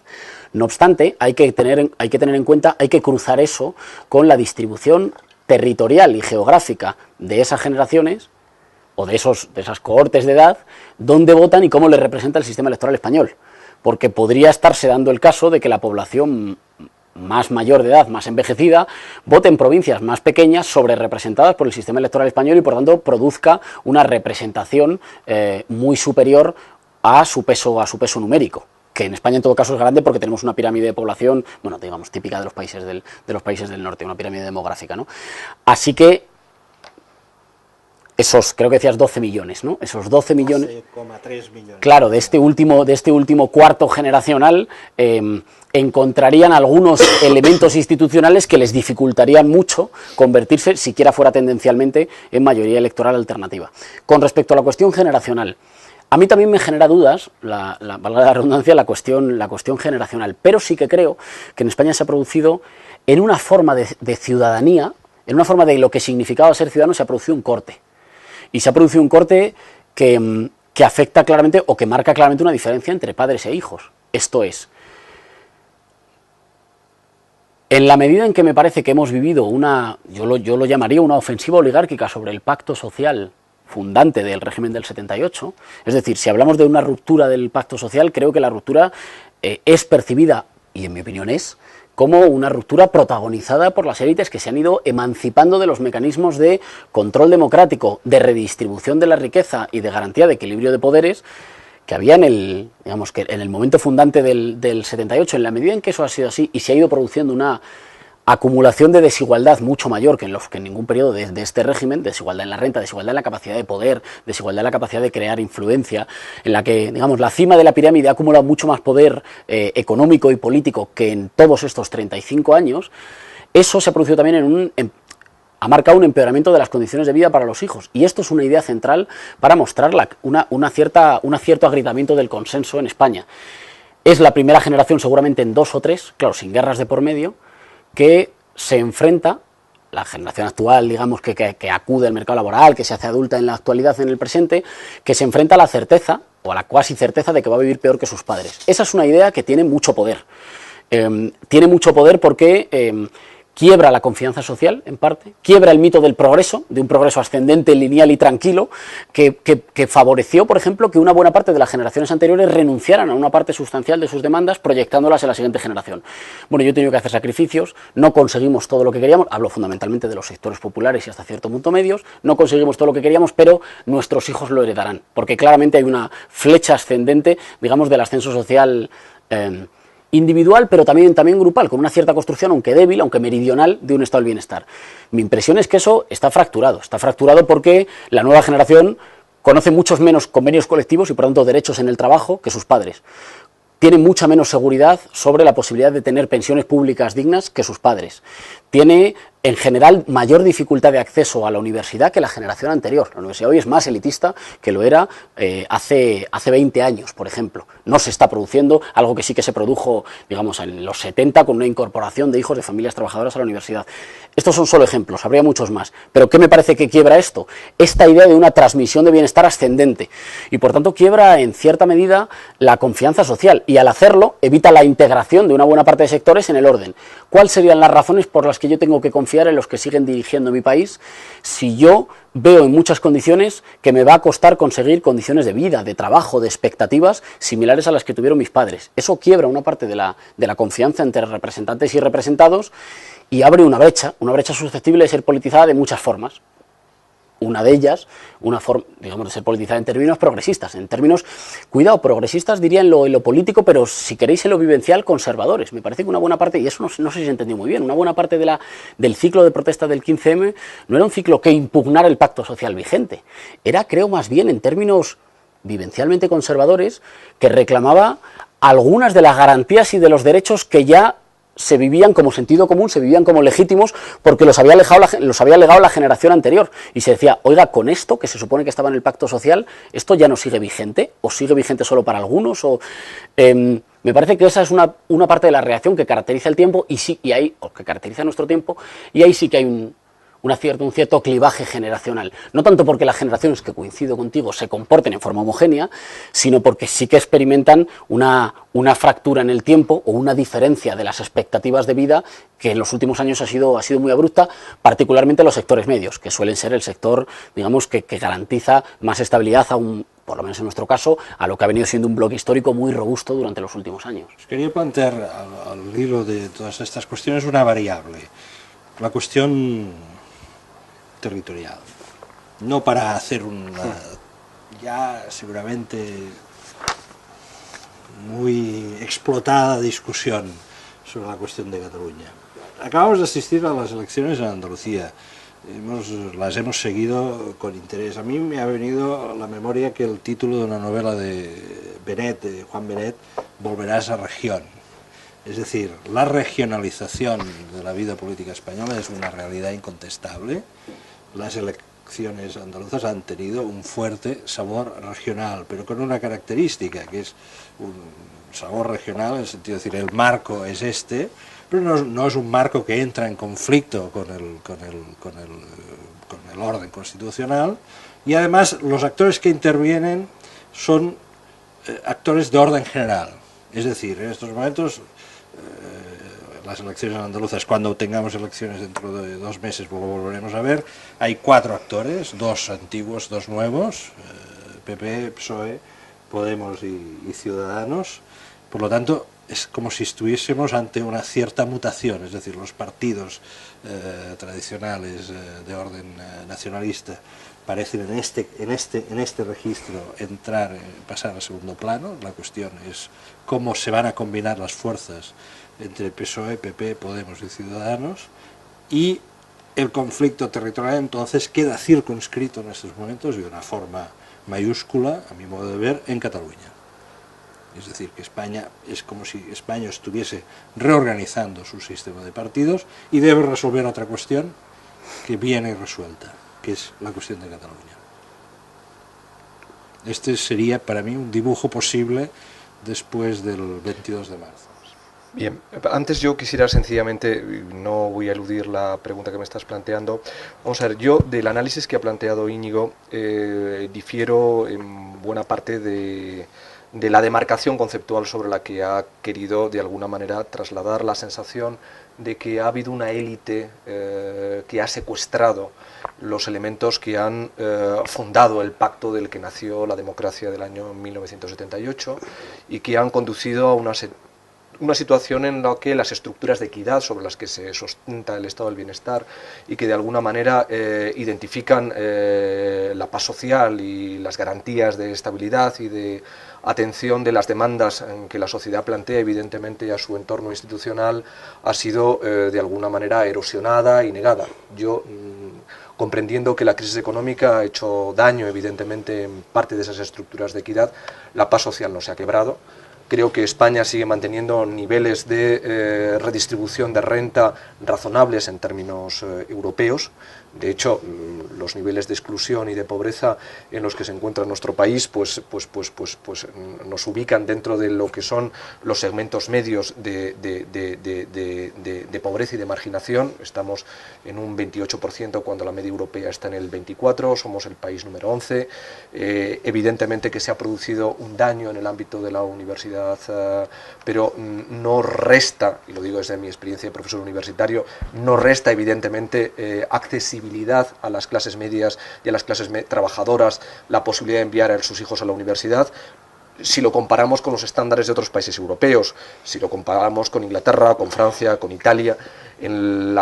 [SPEAKER 3] No obstante, hay que tener en cuenta, hay que cruzar eso con la distribución territorial y geográfica de esas generaciones o de esas cohortes de edad, dónde votan y cómo les representa el sistema electoral español, porque podría estarse dando el caso de que la población más mayor de edad, más envejecida, vote en provincias más pequeñas, sobre representadas por el sistema electoral español, y por tanto produzca una representación muy superior a su peso numérico, que en España en todo caso es grande porque tenemos una pirámide de población, bueno, digamos, típica de los países del norte, una pirámide demográfica, ¿no? Así que esos, creo que decías 12 millones, ¿no? Esos 12 millones...
[SPEAKER 1] 12,3 millones.
[SPEAKER 3] Claro, de este último cuarto generacional, encontrarían algunos elementos institucionales que les dificultarían mucho convertirse, siquiera fuera tendencialmente, en mayoría electoral alternativa. Con respecto a la cuestión generacional, a mí también me genera dudas, valga la redundancia, la cuestión generacional, pero sí que creo que en España se ha producido, en una forma de ciudadanía, en una forma de lo que significaba ser ciudadano, se ha producido un corte. Y se ha producido un corte que afecta claramente, o que marca claramente, una diferencia entre padres e hijos. Esto es, en la medida en que me parece que hemos vivido yo lo llamaría una ofensiva oligárquica sobre el pacto social fundante del régimen del 78, es decir, si hablamos de una ruptura del pacto social, creo que la ruptura es percibida, y en mi opinión es, como una ruptura protagonizada por las élites que se han ido emancipando de los mecanismos de control democrático, de redistribución de la riqueza y de garantía de equilibrio de poderes que había en el momento fundante del 78. En la medida en que eso ha sido así y se ha ido produciendo una acumulación de desigualdad mucho mayor que en ningún periodo de este régimen, desigualdad en la renta, desigualdad en la capacidad de poder, desigualdad en la capacidad de crear influencia, en la que, digamos, la cima de la pirámide ha acumulado mucho más poder económico y político que en todos estos 35 años, eso se ha producido también ha marcado un empeoramiento de las condiciones de vida para los hijos, y esto es una idea central para mostrar un cierto agrietamiento del consenso en España. Es la primera generación, seguramente en 2 o 3, claro, sin guerras de por medio, que se enfrenta, la generación actual, digamos, que acude al mercado laboral, que se hace adulta en la actualidad, en el presente, que se enfrenta a la certeza, o a la cuasi certeza, de que va a vivir peor que sus padres. Esa es una idea que tiene mucho poder. Tiene mucho poder porque quiebra la confianza social, en parte, quiebra el mito del progreso, de un progreso ascendente, lineal y tranquilo, que favoreció, por ejemplo, que una buena parte de las generaciones anteriores renunciaran a una parte sustancial de sus demandas, proyectándolas en la siguiente generación. Bueno, yo he tenido que hacer sacrificios, no conseguimos todo lo que queríamos, hablo fundamentalmente de los sectores populares y hasta cierto punto medios, no conseguimos todo lo que queríamos, pero nuestros hijos lo heredarán, porque claramente hay una flecha ascendente, digamos, del ascenso social individual, pero también grupal, con una cierta construcción, aunque débil, aunque meridional, de un estado del bienestar. Mi impresión es que eso está fracturado porque la nueva generación conoce muchos menos convenios colectivos y por tanto derechos en el trabajo que sus padres. Tiene mucha menos seguridad sobre la posibilidad de tener pensiones públicas dignas que sus padres. Tiene, en general, mayor dificultad de acceso a la universidad que la generación anterior. La universidad hoy es más elitista que lo era hace 20 años, por ejemplo. No se está produciendo algo que sí que se produjo, digamos, en los 70 con una incorporación de hijos de familias trabajadoras a la universidad. Estos son solo ejemplos, habría muchos más. Pero ¿qué me parece que quiebra esto? Esta idea de una transmisión de bienestar ascendente. Y por tanto quiebra, en cierta medida, la confianza social. Y al hacerlo, evita la integración de una buena parte de sectores en el orden. ¿Cuáles serían las razones por las que yo tengo que confiar en los que siguen dirigiendo mi país si yo veo en muchas condiciones que me va a costar conseguir condiciones de vida, de trabajo, de expectativas similares a las que tuvieron mis padres? Eso quiebra una parte de la confianza entre representantes y representados y abre una brecha susceptible de ser politizada de muchas formas. Una de ellas, una forma, digamos, de ser politizada en términos progresistas, en términos, cuidado, progresistas diría en lo político, pero si queréis en lo vivencial, conservadores. Me parece que una buena parte, y eso no sé si se entendió muy bien, una buena parte del ciclo de protesta del 15M no era un ciclo que impugnara el pacto social vigente, era, creo, más bien en términos vivencialmente conservadores, que reclamaba algunas de las garantías y de los derechos que ya se vivían como sentido común, se vivían como legítimos porque los había legado la generación anterior y se decía, oiga, con esto que se supone que estaba en el pacto social, esto ya no sigue vigente o sigue vigente solo para algunos me parece que esa es una parte de la reacción que caracteriza el tiempo que caracteriza nuestro tiempo, y ahí sí que hay un cierto clivaje generacional, no tanto porque las generaciones, que coincido contigo, se comporten en forma homogénea, sino porque sí que experimentan una fractura en el tiempo o una diferencia de las expectativas de vida que en los últimos años ha sido muy abrupta, particularmente en los sectores medios, que suelen ser el sector, digamos, que garantiza más estabilidad por lo menos en nuestro caso, a lo que ha venido siendo un bloque histórico muy robusto durante los últimos años.
[SPEAKER 1] Quería plantear al hilo de todas estas cuestiones una variable, la cuestión territorial, no para hacer una ya seguramente muy explotada discusión sobre la cuestión de Cataluña. Acabamos de asistir a las elecciones en Andalucía, las hemos seguido con interés. A mí me ha venido a la memoria que el título de una novela de Juan Benet, Volverás a región. Es decir, la regionalización de la vida política española es una realidad incontestable. Las elecciones andaluzas han tenido un fuerte sabor regional, pero con una característica, que es un sabor regional, en el sentido de decir, el marco es este, pero no es un marco que entra en conflicto con el orden constitucional, y además los actores que intervienen son actores de orden general. Es decir, en estos momentos las elecciones andaluzas, cuando tengamos elecciones dentro de 2 meses, lo volveremos a ver, hay 4 actores, 2 antiguos, 2 nuevos, PP, PSOE, Podemos y Ciudadanos. Por lo tanto, es como si estuviésemos ante una cierta mutación, es decir, los partidos tradicionales de orden nacionalista parecen en este registro pasar a segundo plano. La cuestión es cómo se van a combinar las fuerzas entre PSOE, PP, Podemos y Ciudadanos, y el conflicto territorial entonces queda circunscrito en estos momentos de una forma mayúscula, a mi modo de ver, en Cataluña. Es decir, que España es como si España estuviese reorganizando su sistema de partidos y debe resolver otra cuestión que viene resuelta, que es la cuestión de Cataluña. Este sería para mí un dibujo posible después del 22 de marzo.
[SPEAKER 2] Bien, antes yo quisiera sencillamente, no voy a eludir la pregunta que me estás planteando, vamos a ver, yo del análisis que ha planteado Íñigo difiero en buena parte de la demarcación conceptual sobre la que ha querido de alguna manera trasladar la sensación de que ha habido una élite que ha secuestrado los elementos que han fundado el pacto del que nació la democracia del año 1978 y que han conducido a una una situación en la que las estructuras de equidad sobre las que se sustenta el estado del bienestar y que de alguna manera identifican la paz social y las garantías de estabilidad y de atención de las demandas que la sociedad plantea evidentemente a su entorno institucional ha sido de alguna manera erosionada y negada. Yo, comprendiendo que la crisis económica ha hecho daño evidentemente en parte de esas estructuras de equidad, la paz social no se ha quebrado. Creo que España sigue manteniendo niveles de redistribución de renta razonables en términos europeos. De hecho, los niveles de exclusión y de pobreza en los que se encuentra nuestro país pues nos ubican dentro de lo que son los segmentos medios de pobreza y de marginación. Estamos en un 28% cuando la media europea está en el 24%, somos el país número 11. Evidentemente que se ha producido un daño en el ámbito de la universidad, pero no resta, y lo digo desde mi experiencia de profesor universitario, no resta evidentemente accesibilidad a las clases medias y a las clases trabajadoras la posibilidad de enviar a sus hijos a la universidad, si lo comparamos con los estándares de otros países europeos, si lo comparamos con Inglaterra, con Francia, con Italia, en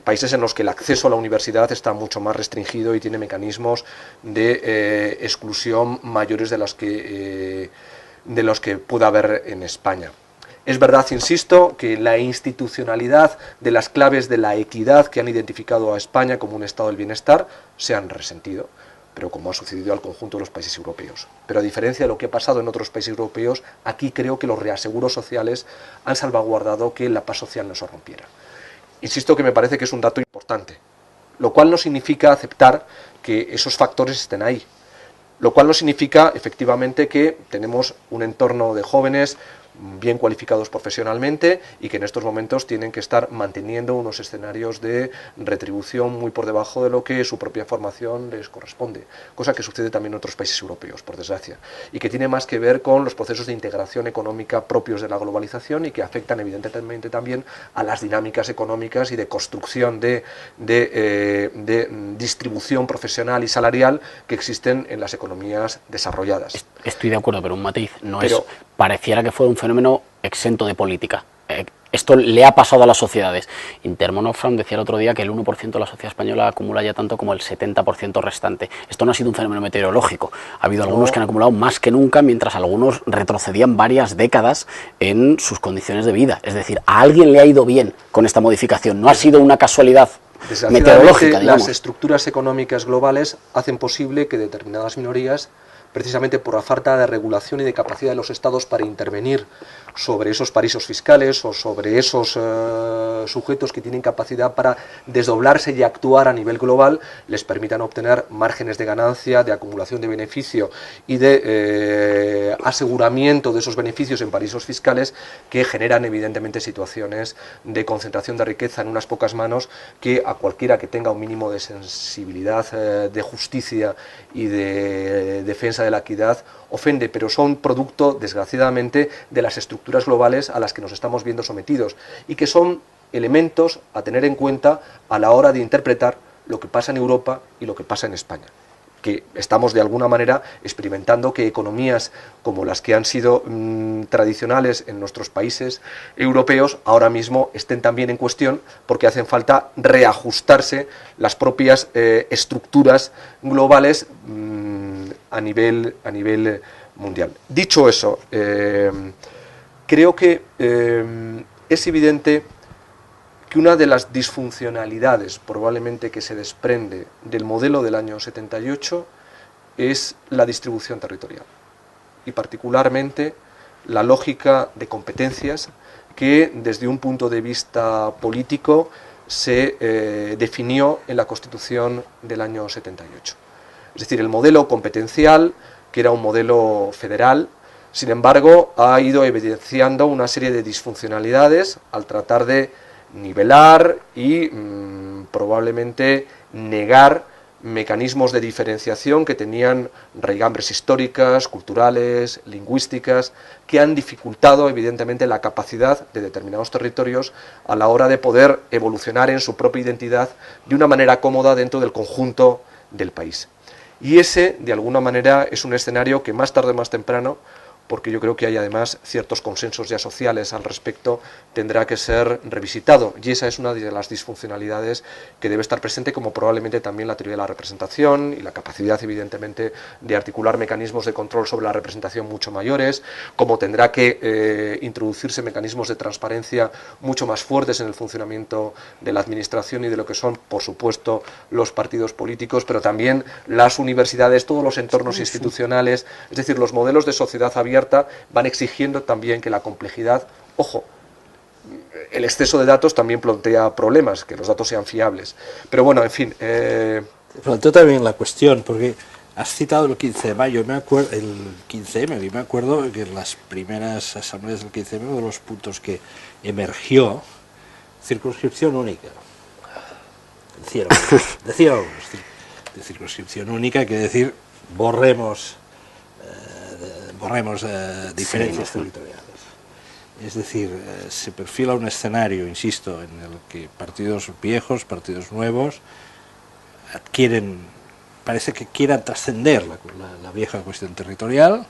[SPEAKER 2] países en los que el acceso a la universidad está mucho más restringido y tiene mecanismos de exclusión mayores de los que pueda haber en España. Es verdad, insisto, que la institucionalidad de las claves de la equidad que han identificado a España como un estado del bienestar se han resentido, pero como ha sucedido al conjunto de los países europeos. Pero a diferencia de lo que ha pasado en otros países europeos, aquí creo que los reaseguros sociales han salvaguardado que la paz social no se rompiera. Insisto que me parece que es un dato importante, lo cual no significa aceptar que esos factores estén ahí, lo cual no significa efectivamente que tenemos un entorno de jóvenes bien cualificados profesionalmente y que en estos momentos tienen que estar manteniendo unos escenarios de retribución muy por debajo de lo que su propia formación les corresponde, cosa que sucede también en otros países europeos, por desgracia, y que tiene más que ver con los procesos de integración económica propios de la globalización y que afectan evidentemente también a las dinámicas económicas y de construcción de distribución profesional y salarial que existen en las economías desarrolladas.
[SPEAKER 3] Estoy de acuerdo, pero un matiz, pareciera que fue un fenómeno exento de política. Esto le ha pasado a las sociedades. Intermonofram decía el otro día que el 1% de la sociedad española acumula ya tanto como el 70% restante. Esto no ha sido un fenómeno meteorológico. Ha habido algunos que han acumulado más que nunca, mientras algunos retrocedían varias décadas en sus condiciones de vida. Es decir, a alguien le ha ido bien con esta modificación. No ha sido una casualidad meteorológica, digamos.
[SPEAKER 2] Las estructuras económicas globales hacen posible que determinadas minorías, precisamente por la falta de regulación y de capacidad de los estados para intervenir sobre esos paraísos fiscales o sobre esos sujetos que tienen capacidad para desdoblarse y actuar a nivel global, les permitan obtener márgenes de ganancia, de acumulación de beneficio y de aseguramiento de esos beneficios en paraísos fiscales que generan evidentemente situaciones de concentración de riqueza en unas pocas manos que a cualquiera que tenga un mínimo de sensibilidad de justicia y de defensa de la equidad ofende, pero son producto, desgraciadamente, de las estructuras globales a las que nos estamos viendo sometidos y que son elementos a tener en cuenta a la hora de interpretar lo que pasa en Europa y lo que pasa en España, que estamos de alguna manera experimentando que economías como las que han sido tradicionales en nuestros países europeos ahora mismo estén también en cuestión porque hacen falta reajustarse las propias estructuras globales a nivel mundial. Dicho eso, creo que es evidente que una de las disfuncionalidades probablemente que se desprende del modelo del año 78 es la distribución territorial y particularmente la lógica de competencias que desde un punto de vista político se definió en la Constitución del año 78. Es decir, el modelo competencial, que era un modelo federal, sin embargo, ha ido evidenciando una serie de disfuncionalidades al tratar de nivelar y probablemente negar mecanismos de diferenciación que tenían raigambres históricas, culturales, lingüísticas, que han dificultado evidentemente la capacidad de determinados territorios a la hora de poder evolucionar en su propia identidad de una manera cómoda dentro del conjunto del país. Y ese, de alguna manera, es un escenario que más tarde o más temprano porque yo creo que hay además ciertos consensos ya sociales al respecto, tendrá que ser revisitado, y esa es una de las disfuncionalidades que debe estar presente, como probablemente también la teoría de la representación y la capacidad evidentemente de articular mecanismos de control sobre la representación mucho mayores, como tendrá que introducirse mecanismos de transparencia mucho más fuertes en el funcionamiento de la administración y de lo que son, por supuesto, los partidos políticos, pero también las universidades, todos los entornos institucionales, es decir, los modelos de sociedad abierta van exigiendo también que la complejidad, ojo, el exceso de datos también plantea problemas, que los datos sean fiables. Pero bueno, en fin.
[SPEAKER 1] Planteo también la cuestión, porque has citado el 15 de mayo, el 15M, y me acuerdo que en las primeras asambleas del 15M uno de los puntos que emergió, circunscripción única. Decían algunos, de circunscripción única, que decir, borremos diferencias territoriales. Es decir, se perfila un escenario, insisto, en el que partidos viejos, partidos nuevos, parece que quieran trascender la vieja cuestión territorial,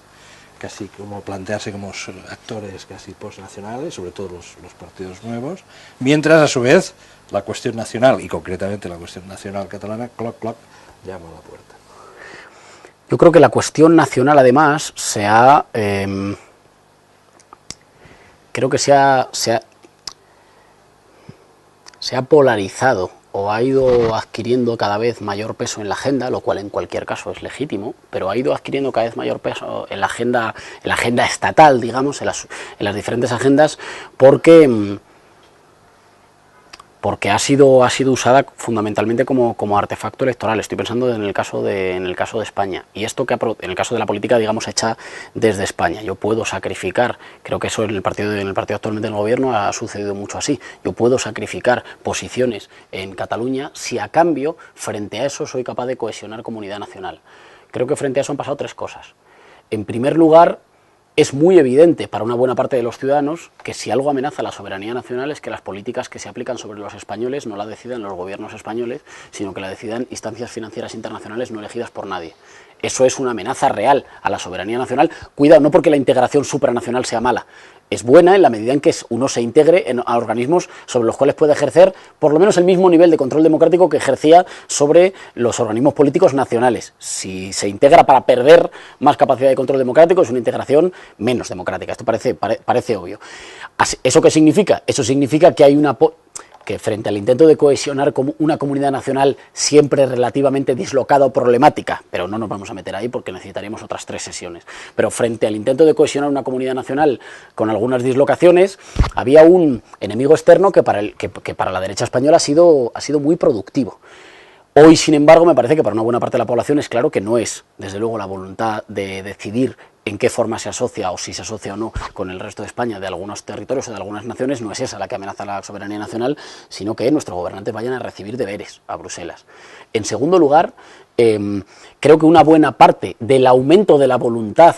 [SPEAKER 1] casi como plantearse como actores casi postnacionales, sobre todo los partidos nuevos, mientras a su vez la cuestión nacional, y concretamente la cuestión nacional catalana, cloc, cloc, llama a la puerta.
[SPEAKER 3] Yo creo que la cuestión nacional además se ha polarizado o ha ido adquiriendo cada vez mayor peso en la agenda, lo cual en cualquier caso es legítimo, pero ha ido adquiriendo cada vez mayor peso en la agenda estatal, digamos, en las diferentes agendas, porque ha sido usada fundamentalmente como artefacto electoral. Estoy pensando en el caso de España, y esto que en el caso de la política, digamos, hecha desde España. Yo puedo sacrificar, creo que eso en el partido actualmente en el gobierno ha sucedido mucho así, yo puedo sacrificar posiciones en Cataluña si a cambio, frente a eso, soy capaz de cohesionar comunidad nacional. Creo que frente a eso han pasado tres cosas. En primer lugar, es muy evidente para una buena parte de los ciudadanos que si algo amenaza la soberanía nacional es que las políticas que se aplican sobre los españoles no la decidan los gobiernos españoles, sino que la decidan instancias financieras internacionales no elegidas por nadie. Eso es una amenaza real a la soberanía nacional. Cuidado, no porque la integración supranacional sea mala. Es buena en la medida en que uno se integre a organismos sobre los cuales puede ejercer por lo menos el mismo nivel de control democrático que ejercía sobre los organismos políticos nacionales. Si se integra para perder más capacidad de control democrático, es una integración menos democrática. Esto parece obvio. ¿Eso qué significa? Eso significa que hay que frente al intento de cohesionar como una comunidad nacional siempre relativamente dislocada o problemática, pero no nos vamos a meter ahí porque necesitaríamos otras 3 sesiones, pero frente al intento de cohesionar una comunidad nacional con algunas dislocaciones, había un enemigo externo que para la derecha española ha sido muy productivo. Hoy, sin embargo, me parece que para una buena parte de la población es claro que no es, desde luego, la voluntad de decidir en qué forma se asocia o si se asocia o no con el resto de España, de algunos territorios o de algunas naciones, no es esa la que amenaza la soberanía nacional, sino que nuestros gobernantes vayan a recibir deberes a Bruselas. En segundo lugar, creo que una buena parte del aumento de la voluntad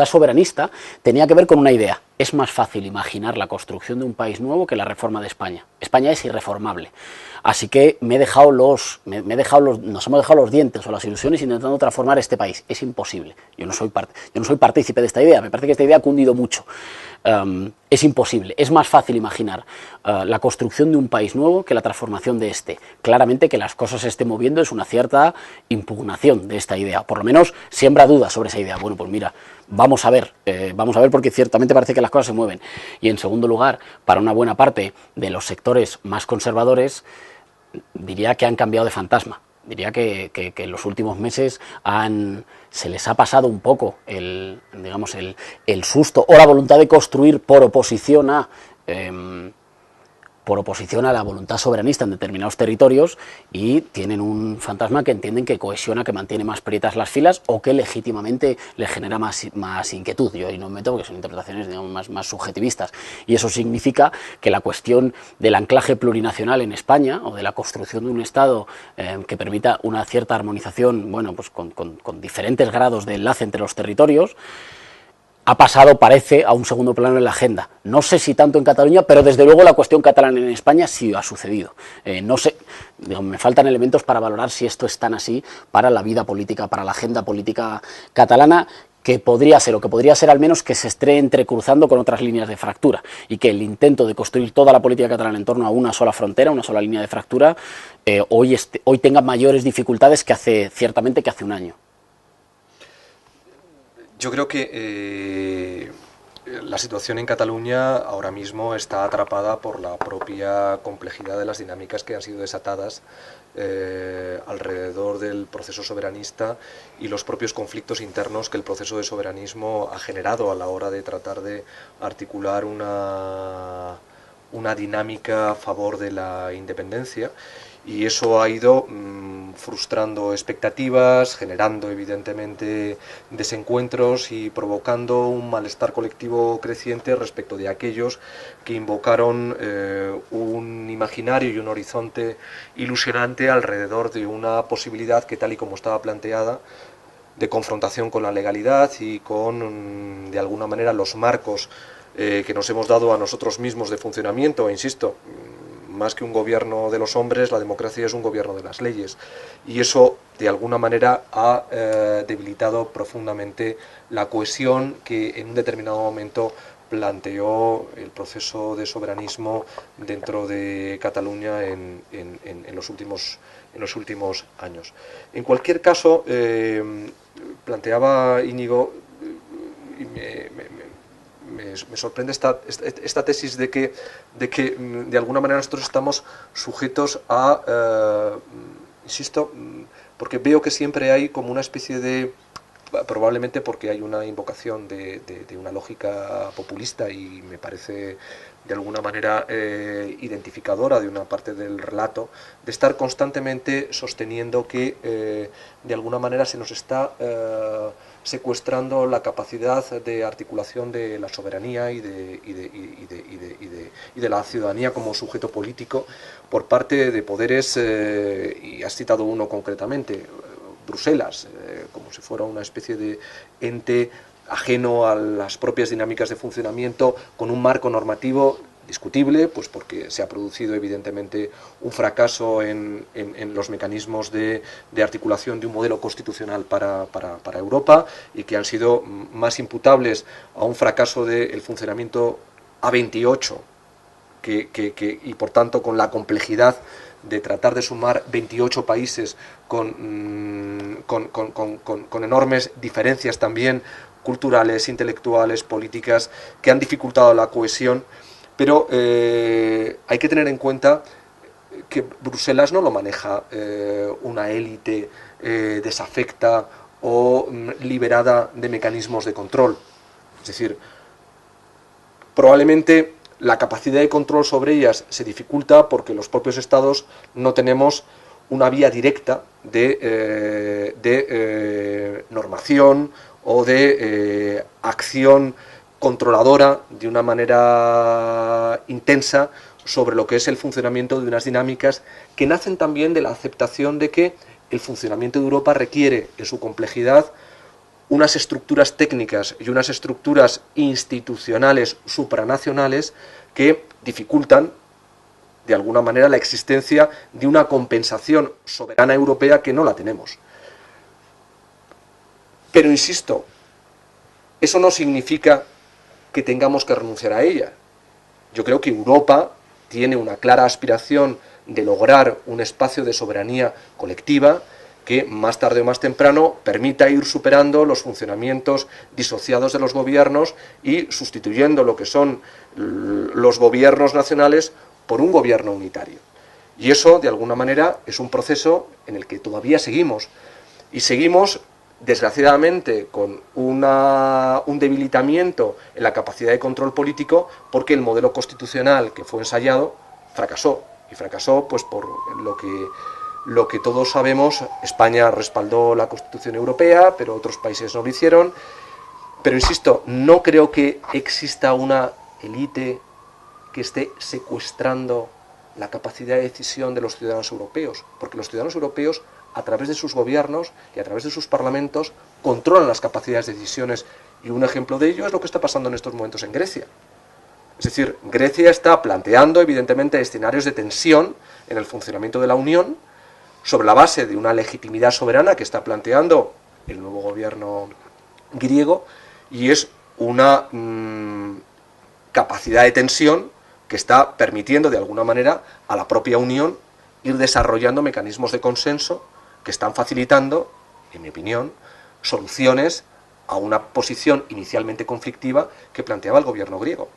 [SPEAKER 3] soberanista tenía que ver con una idea. Es más fácil imaginar la construcción de un país nuevo que la reforma de España. España es irreformable. Así que nos hemos dejado los dientes o las ilusiones intentando transformar este país. Es imposible. Yo no soy partícipe de esta idea. Me parece que esta idea ha cundido mucho. Es imposible. Es más fácil imaginar la construcción de un país nuevo que la transformación de este. Claramente que las cosas se estén moviendo es una cierta impugnación de esta idea. Por lo menos siembra dudas sobre esa idea. Bueno, pues mira, vamos a ver porque ciertamente parece que las cosas se mueven. Y en segundo lugar, para una buena parte de los sectores más conservadores, diría que han cambiado de fantasma. Diría que en los últimos meses se les ha pasado un poco el susto o la voluntad de construir por oposición a la voluntad soberanista en determinados territorios, y tienen un fantasma que entienden que cohesiona, que mantiene más prietas las filas o que legítimamente les genera más inquietud. Yo ahí no me meto porque son interpretaciones, digamos, más subjetivistas, y eso significa que la cuestión del anclaje plurinacional en España o de la construcción de un Estado que permita una cierta armonización, bueno, pues con diferentes grados de enlace entre los territorios, ha pasado, parece, a un segundo plano en la agenda. No sé si tanto en Cataluña, pero desde luego la cuestión catalana en España sí ha sucedido. No sé, digo, me faltan elementos para valorar si esto es tan así para la vida política, para la agenda política catalana, que podría ser, o que podría ser al menos, que se esté entrecruzando con otras líneas de fractura, y que el intento de construir toda la política catalana en torno a una sola frontera, una sola línea de fractura, hoy tenga mayores dificultades ciertamente que hace un año.
[SPEAKER 2] Yo creo que la situación en Cataluña ahora mismo está atrapada por la propia complejidad de las dinámicas que han sido desatadas alrededor del proceso soberanista y los propios conflictos internos que el proceso de soberanismo ha generado a la hora de tratar de articular una dinámica a favor de la independencia. Y eso ha ido frustrando expectativas, generando evidentemente desencuentros y provocando un malestar colectivo creciente respecto de aquellos que invocaron un imaginario y un horizonte ilusionante alrededor de una posibilidad que, tal y como estaba planteada, de confrontación con la legalidad y con, de alguna manera, los marcos que nos hemos dado a nosotros mismos de funcionamiento. Insisto, más que un gobierno de los hombres, la democracia es un gobierno de las leyes. Y eso, de alguna manera, ha debilitado profundamente la cohesión que en un determinado momento planteó el proceso de soberanismo dentro de Cataluña en los últimos años. En cualquier caso, planteaba Íñigo, y me sorprende esta tesis de que de alguna manera nosotros estamos sujetos a, insisto, porque veo que siempre hay como una especie de, probablemente porque hay una invocación de una lógica populista, y me parece de alguna manera identificadora de una parte del relato, de estar constantemente sosteniendo que de alguna manera se nos está secuestrando la capacidad de articulación de la soberanía y de la ciudadanía como sujeto político por parte de poderes, y has citado uno concretamente, Bruselas, como si fuera una especie de ente ajeno a las propias dinámicas de funcionamiento, con un marco normativo discutible, pues porque se ha producido evidentemente un fracaso en los mecanismos de articulación de un modelo constitucional para Europa, y que han sido más imputables a un fracaso del funcionamiento A28, y por tanto con la complejidad de tratar de sumar 28 países con enormes diferencias también culturales, intelectuales, políticas, que han dificultado la cohesión. Pero hay que tener en cuenta que Bruselas no lo maneja una élite desafecta o liberada de mecanismos de control. Es decir, probablemente la capacidad de control sobre ellas se dificulta porque los propios estados no tenemos una vía directa de normación o de acción controladora de una manera intensa sobre lo que es el funcionamiento de unas dinámicas que nacen también de la aceptación de que el funcionamiento de Europa requiere, en su complejidad, unas estructuras técnicas y unas estructuras institucionales supranacionales que dificultan de alguna manera la existencia de una compensación soberana europea que no la tenemos. Pero insisto, eso no significa que tengamos que renunciar a ella. Yo creo que Europa tiene una clara aspiración de lograr un espacio de soberanía colectiva que más tarde o más temprano permita ir superando los funcionamientos disociados de los gobiernos y sustituyendo lo que son los gobiernos nacionales por un gobierno unitario. Y eso, de alguna manera, es un proceso en el que todavía seguimos. Y seguimos, desgraciadamente, con un debilitamiento en la capacidad de control político, porque el modelo constitucional que fue ensayado fracasó. Y fracasó pues por lo que todos sabemos. España respaldó la Constitución Europea, pero otros países no lo hicieron. Pero insisto, no creo que exista una élite que esté secuestrando la capacidad de decisión de los ciudadanos europeos, porque los ciudadanos europeos, a través de sus gobiernos y a través de sus parlamentos, controlan las capacidades de decisiones Y un ejemplo de ello es lo que está pasando en estos momentos en Grecia. Es decir, Grecia está planteando, evidentemente, escenarios de tensión en el funcionamiento de la Unión sobre la base de una legitimidad soberana que está planteando el nuevo gobierno griego, y es una capacidad de tensión que está permitiendo, de alguna manera, a la propia Unión ir desarrollando mecanismos de consenso que están facilitando, en mi opinión, soluciones a una posición inicialmente conflictiva que planteaba el gobierno griego.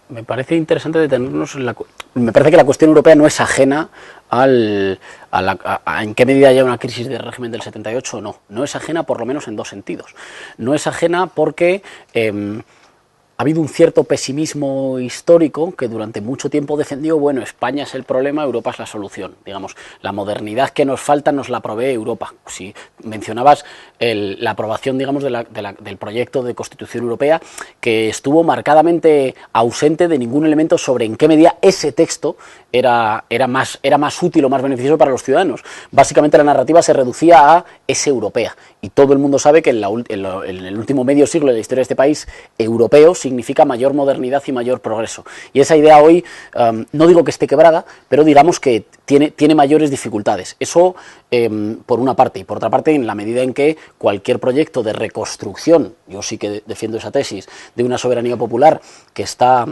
[SPEAKER 3] Me parece interesante detenernos en me parece que la cuestión europea no es ajena en qué medida hay una crisis del régimen del 78 o no. No es ajena por lo menos en dos sentidos. No es ajena porque ha habido un cierto pesimismo histórico que durante mucho tiempo defendió, bueno, España es el problema, Europa es la solución. Digamos, la modernidad que nos falta nos la provee Europa. Si mencionabas la aprobación, digamos, del proyecto de Constitución Europea, que estuvo marcadamente ausente de ningún elemento sobre en qué medida ese texto era más útil o más beneficioso para los ciudadanos. Básicamente la narrativa se reducía a es europea. Y todo el mundo sabe que en el último medio siglo de la historia de este país, europeo significa mayor modernidad y mayor progreso. Y esa idea hoy, no digo que esté quebrada, pero digamos que tiene mayores dificultades. Eso por una parte. Y por otra parte, en la medida en que cualquier proyecto de reconstrucción, yo sí que defiendo esa tesis, de una soberanía popular que está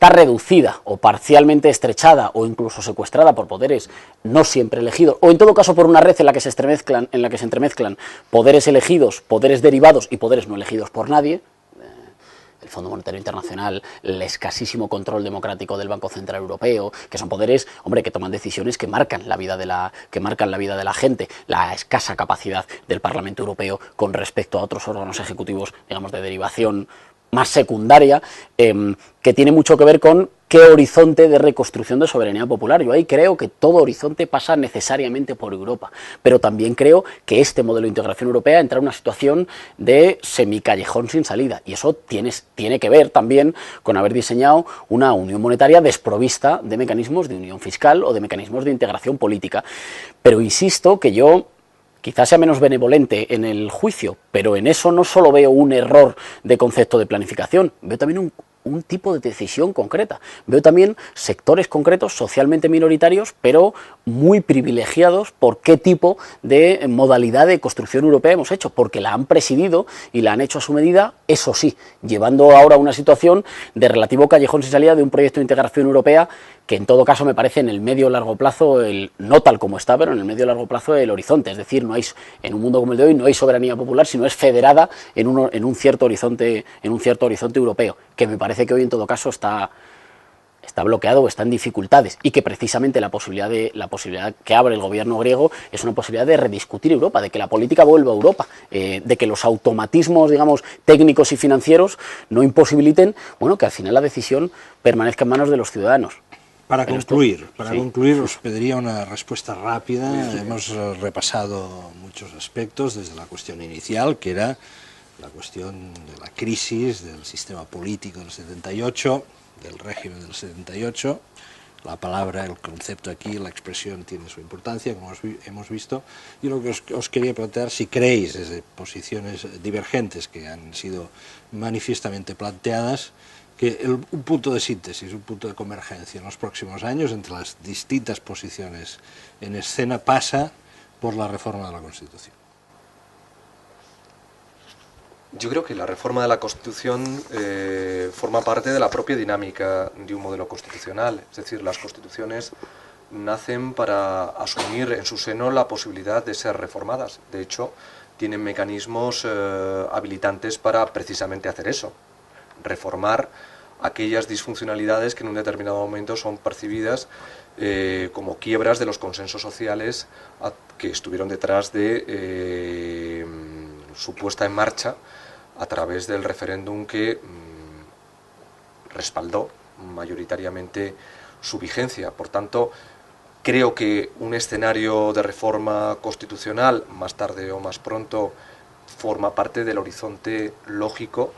[SPEAKER 3] reducida o parcialmente estrechada o incluso secuestrada por poderes no siempre elegidos, o en todo caso por una red en la que se entremezclan poderes elegidos, poderes derivados y poderes no elegidos por nadie, el Fondo Monetario Internacional, el escasísimo control democrático del Banco Central Europeo, que son poderes, hombre, que toman decisiones que marcan la vida de la gente, la escasa capacidad del Parlamento Europeo con respecto a otros órganos ejecutivos, digamos, de derivación más secundaria, que tiene mucho que ver con qué horizonte de reconstrucción de soberanía popular. Yo ahí creo que todo horizonte pasa necesariamente por Europa, pero también creo que este modelo de integración europea entra en una situación de semicallejón sin salida, y eso tiene que ver también con haber diseñado una unión monetaria desprovista de mecanismos de unión fiscal o de mecanismos de integración política. Pero insisto que yo quizás sea menos benevolente en el juicio, pero en eso no solo veo un error de concepto de planificación, veo también un tipo de decisión concreta. Veo también sectores concretos socialmente minoritarios, pero muy privilegiados por qué tipo de modalidad de construcción europea hemos hecho, porque la han presidido y la han hecho a su medida, eso sí, llevando ahora a una situación de relativo callejón sin salida de un proyecto de integración europea que en todo caso me parece en el medio largo plazo, no tal como está, pero en el medio largo plazo el horizonte. Es decir, no hay, en un mundo como el de hoy no hay soberanía popular, sino es federada en un cierto horizonte europeo, que me parece que hoy en todo caso está bloqueado o está en dificultades, y que precisamente la posibilidad que abre el gobierno griego es una posibilidad de rediscutir Europa, de que la política vuelva a Europa, de que los automatismos, digamos, técnicos y financieros no imposibiliten, bueno, que al final la decisión permanezca en manos de los ciudadanos.
[SPEAKER 1] Para concluir, os pediría una respuesta rápida. Hemos repasado muchos aspectos, desde la cuestión inicial, que era la cuestión de la crisis del sistema político del 78, del régimen del 78. La palabra, el concepto aquí, la expresión tiene su importancia, como hemos visto. Y lo que os quería plantear, si creéis, desde posiciones divergentes que han sido manifiestamente planteadas, que un punto de síntesis, un punto de convergencia en los próximos años entre las distintas posiciones en escena pasa por la reforma de la Constitución.
[SPEAKER 2] Yo creo que la reforma de la Constitución forma parte de la propia dinámica de un modelo constitucional. Es decir, las constituciones nacen para asumir en su seno la posibilidad de ser reformadas. De hecho, tienen mecanismos habilitantes para precisamente hacer eso. Reformar aquellas disfuncionalidades que en un determinado momento son percibidas como quiebras de los consensos sociales que estuvieron detrás de su puesta en marcha a través del referéndum que respaldó mayoritariamente su vigencia. Por tanto, creo que un escenario de reforma constitucional, más tarde o más pronto, forma parte del horizonte lógico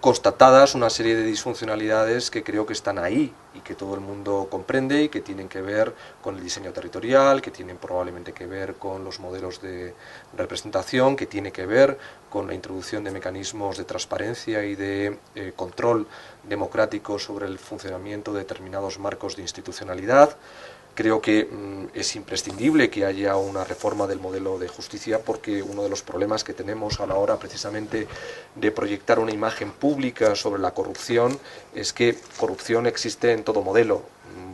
[SPEAKER 2] constatadas una serie de disfuncionalidades que creo que están ahí y que todo el mundo comprende y que tienen que ver con el diseño territorial, que tienen probablemente que ver con los modelos de representación, que tiene que ver con la introducción de mecanismos de transparencia y de control democrático sobre el funcionamiento de determinados marcos de institucionalidad. Creo que es imprescindible que haya una reforma del modelo de justicia, porque uno de los problemas que tenemos a la hora precisamente de proyectar una imagen pública sobre la corrupción es que corrupción existe en todo modelo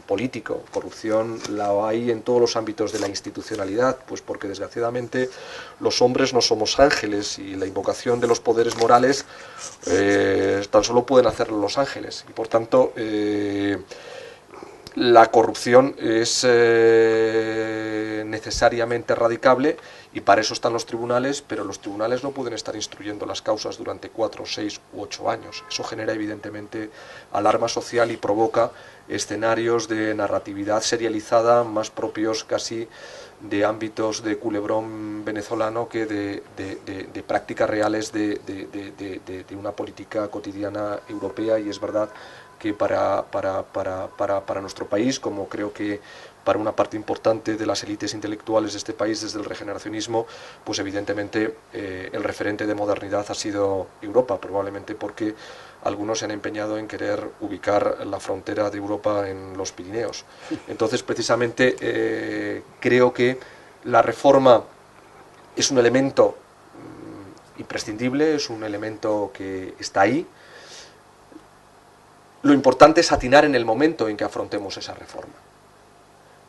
[SPEAKER 2] político, corrupción la hay en todos los ámbitos de la institucionalidad, pues porque desgraciadamente los hombres no somos ángeles y la invocación de los poderes morales tan solo pueden hacerlo los ángeles, y por tanto la corrupción es necesariamente erradicable, y para eso están los tribunales, pero los tribunales no pueden estar instruyendo las causas durante 4, 6 u 8 años. Eso genera evidentemente alarma social y provoca escenarios de narratividad serializada más propios casi de ámbitos de culebrón venezolano que de prácticas reales de una política cotidiana europea. Y es verdad que para nuestro país, como creo que para una parte importante de las élites intelectuales de este país desde el regeneracionismo, pues evidentemente el referente de modernidad ha sido Europa, probablemente porque algunos se han empeñado en querer ubicar la frontera de Europa en los Pirineos. Entonces, precisamente, creo que la reforma es un elemento imprescindible, es un elemento que está ahí. Lo importante es atinar en el momento en que afrontemos esa reforma.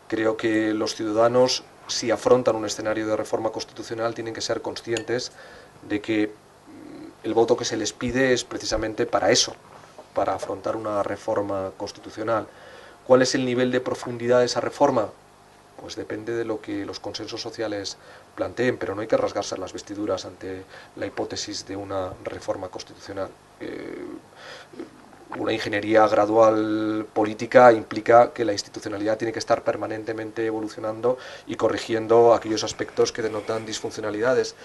[SPEAKER 2] Creo que los ciudadanos, si afrontan un escenario de reforma constitucional, tienen que ser conscientes de que el voto que se les pide es precisamente para eso, para afrontar una reforma constitucional. ¿Cuál es el nivel de profundidad de esa reforma? Pues depende de lo que los consensos sociales planteen, pero no hay que rasgarse las vestiduras ante la hipótesis de una reforma constitucional. Una ingeniería gradual política implica que la institucionalidad tiene que estar permanentemente evolucionando y corrigiendo aquellos aspectos que denotan disfuncionalidades.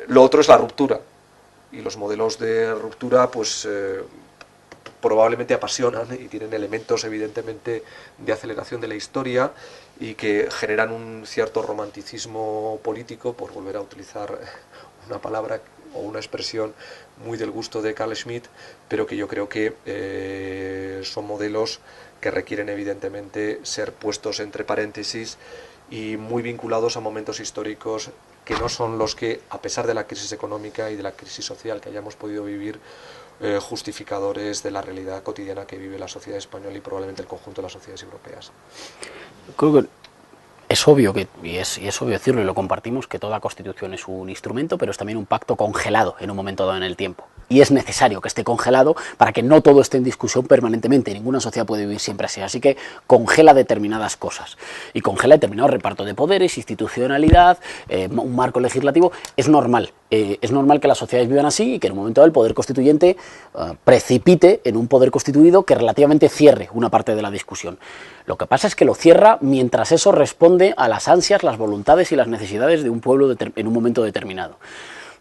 [SPEAKER 2] Lo otro es la ruptura, y los modelos de ruptura pues probablemente apasionan y tienen elementos evidentemente de aceleración de la historia y que generan un cierto romanticismo político, por volver a utilizar una palabra o una expresión muy del gusto de Carl Schmitt, pero que yo creo que son modelos que requieren evidentemente ser puestos entre paréntesis y muy vinculados a momentos históricos que no son los que, a pesar de la crisis económica y de la crisis social que hayamos podido vivir, justificadores de la realidad cotidiana que vive la sociedad española y probablemente el conjunto de las sociedades europeas.
[SPEAKER 3] Creo que es obvio, y es obvio decirlo y lo compartimos, que toda constitución es un instrumento, pero es también un pacto congelado en un momento dado en el tiempo. Y es necesario que esté congelado para que no todo esté en discusión permanentemente. Ninguna sociedad puede vivir siempre así. Así que congela determinadas cosas. Y congela determinado reparto de poderes, institucionalidad, un marco legislativo. Es normal. Es normal que las sociedades vivan así y que en un momento dado el poder constituyente precipite en un poder constituido que relativamente cierre una parte de la discusión. Lo que pasa es que lo cierra mientras eso responde a las ansias, las voluntades y las necesidades de un pueblo en un momento determinado.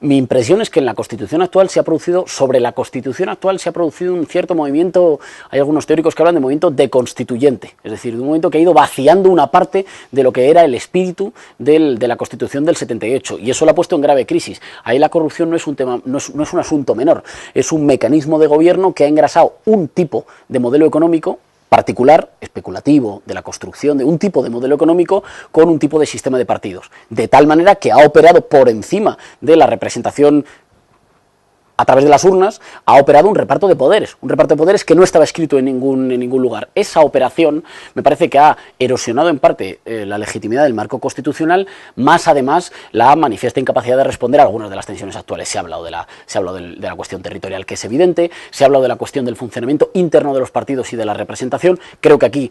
[SPEAKER 3] Mi impresión es que en la Constitución actual se ha producido, sobre la Constitución actual se ha producido un cierto movimiento, hay algunos teóricos que hablan de movimiento deconstituyente, es decir, de un movimiento que ha ido vaciando una parte de lo que era el espíritu de la Constitución del 78, y eso lo ha puesto en grave crisis. Ahí la corrupción no es un tema, no es un asunto menor, es un mecanismo de gobierno que ha engrasado un tipo de modelo económico particular, especulativo, de la construcción de un tipo de modelo económico con un tipo de sistema de partidos, de tal manera que ha operado por encima de la representación a través de las urnas, ha operado un reparto de poderes que no estaba escrito en ningún lugar. Esa operación me parece que ha erosionado en parte la legitimidad del marco constitucional, más además la manifiesta incapacidad de responder a algunas de las tensiones actuales. Se ha hablado de la cuestión territorial, que es evidente, se ha hablado de la cuestión del funcionamiento interno de los partidos y de la representación. Creo que aquí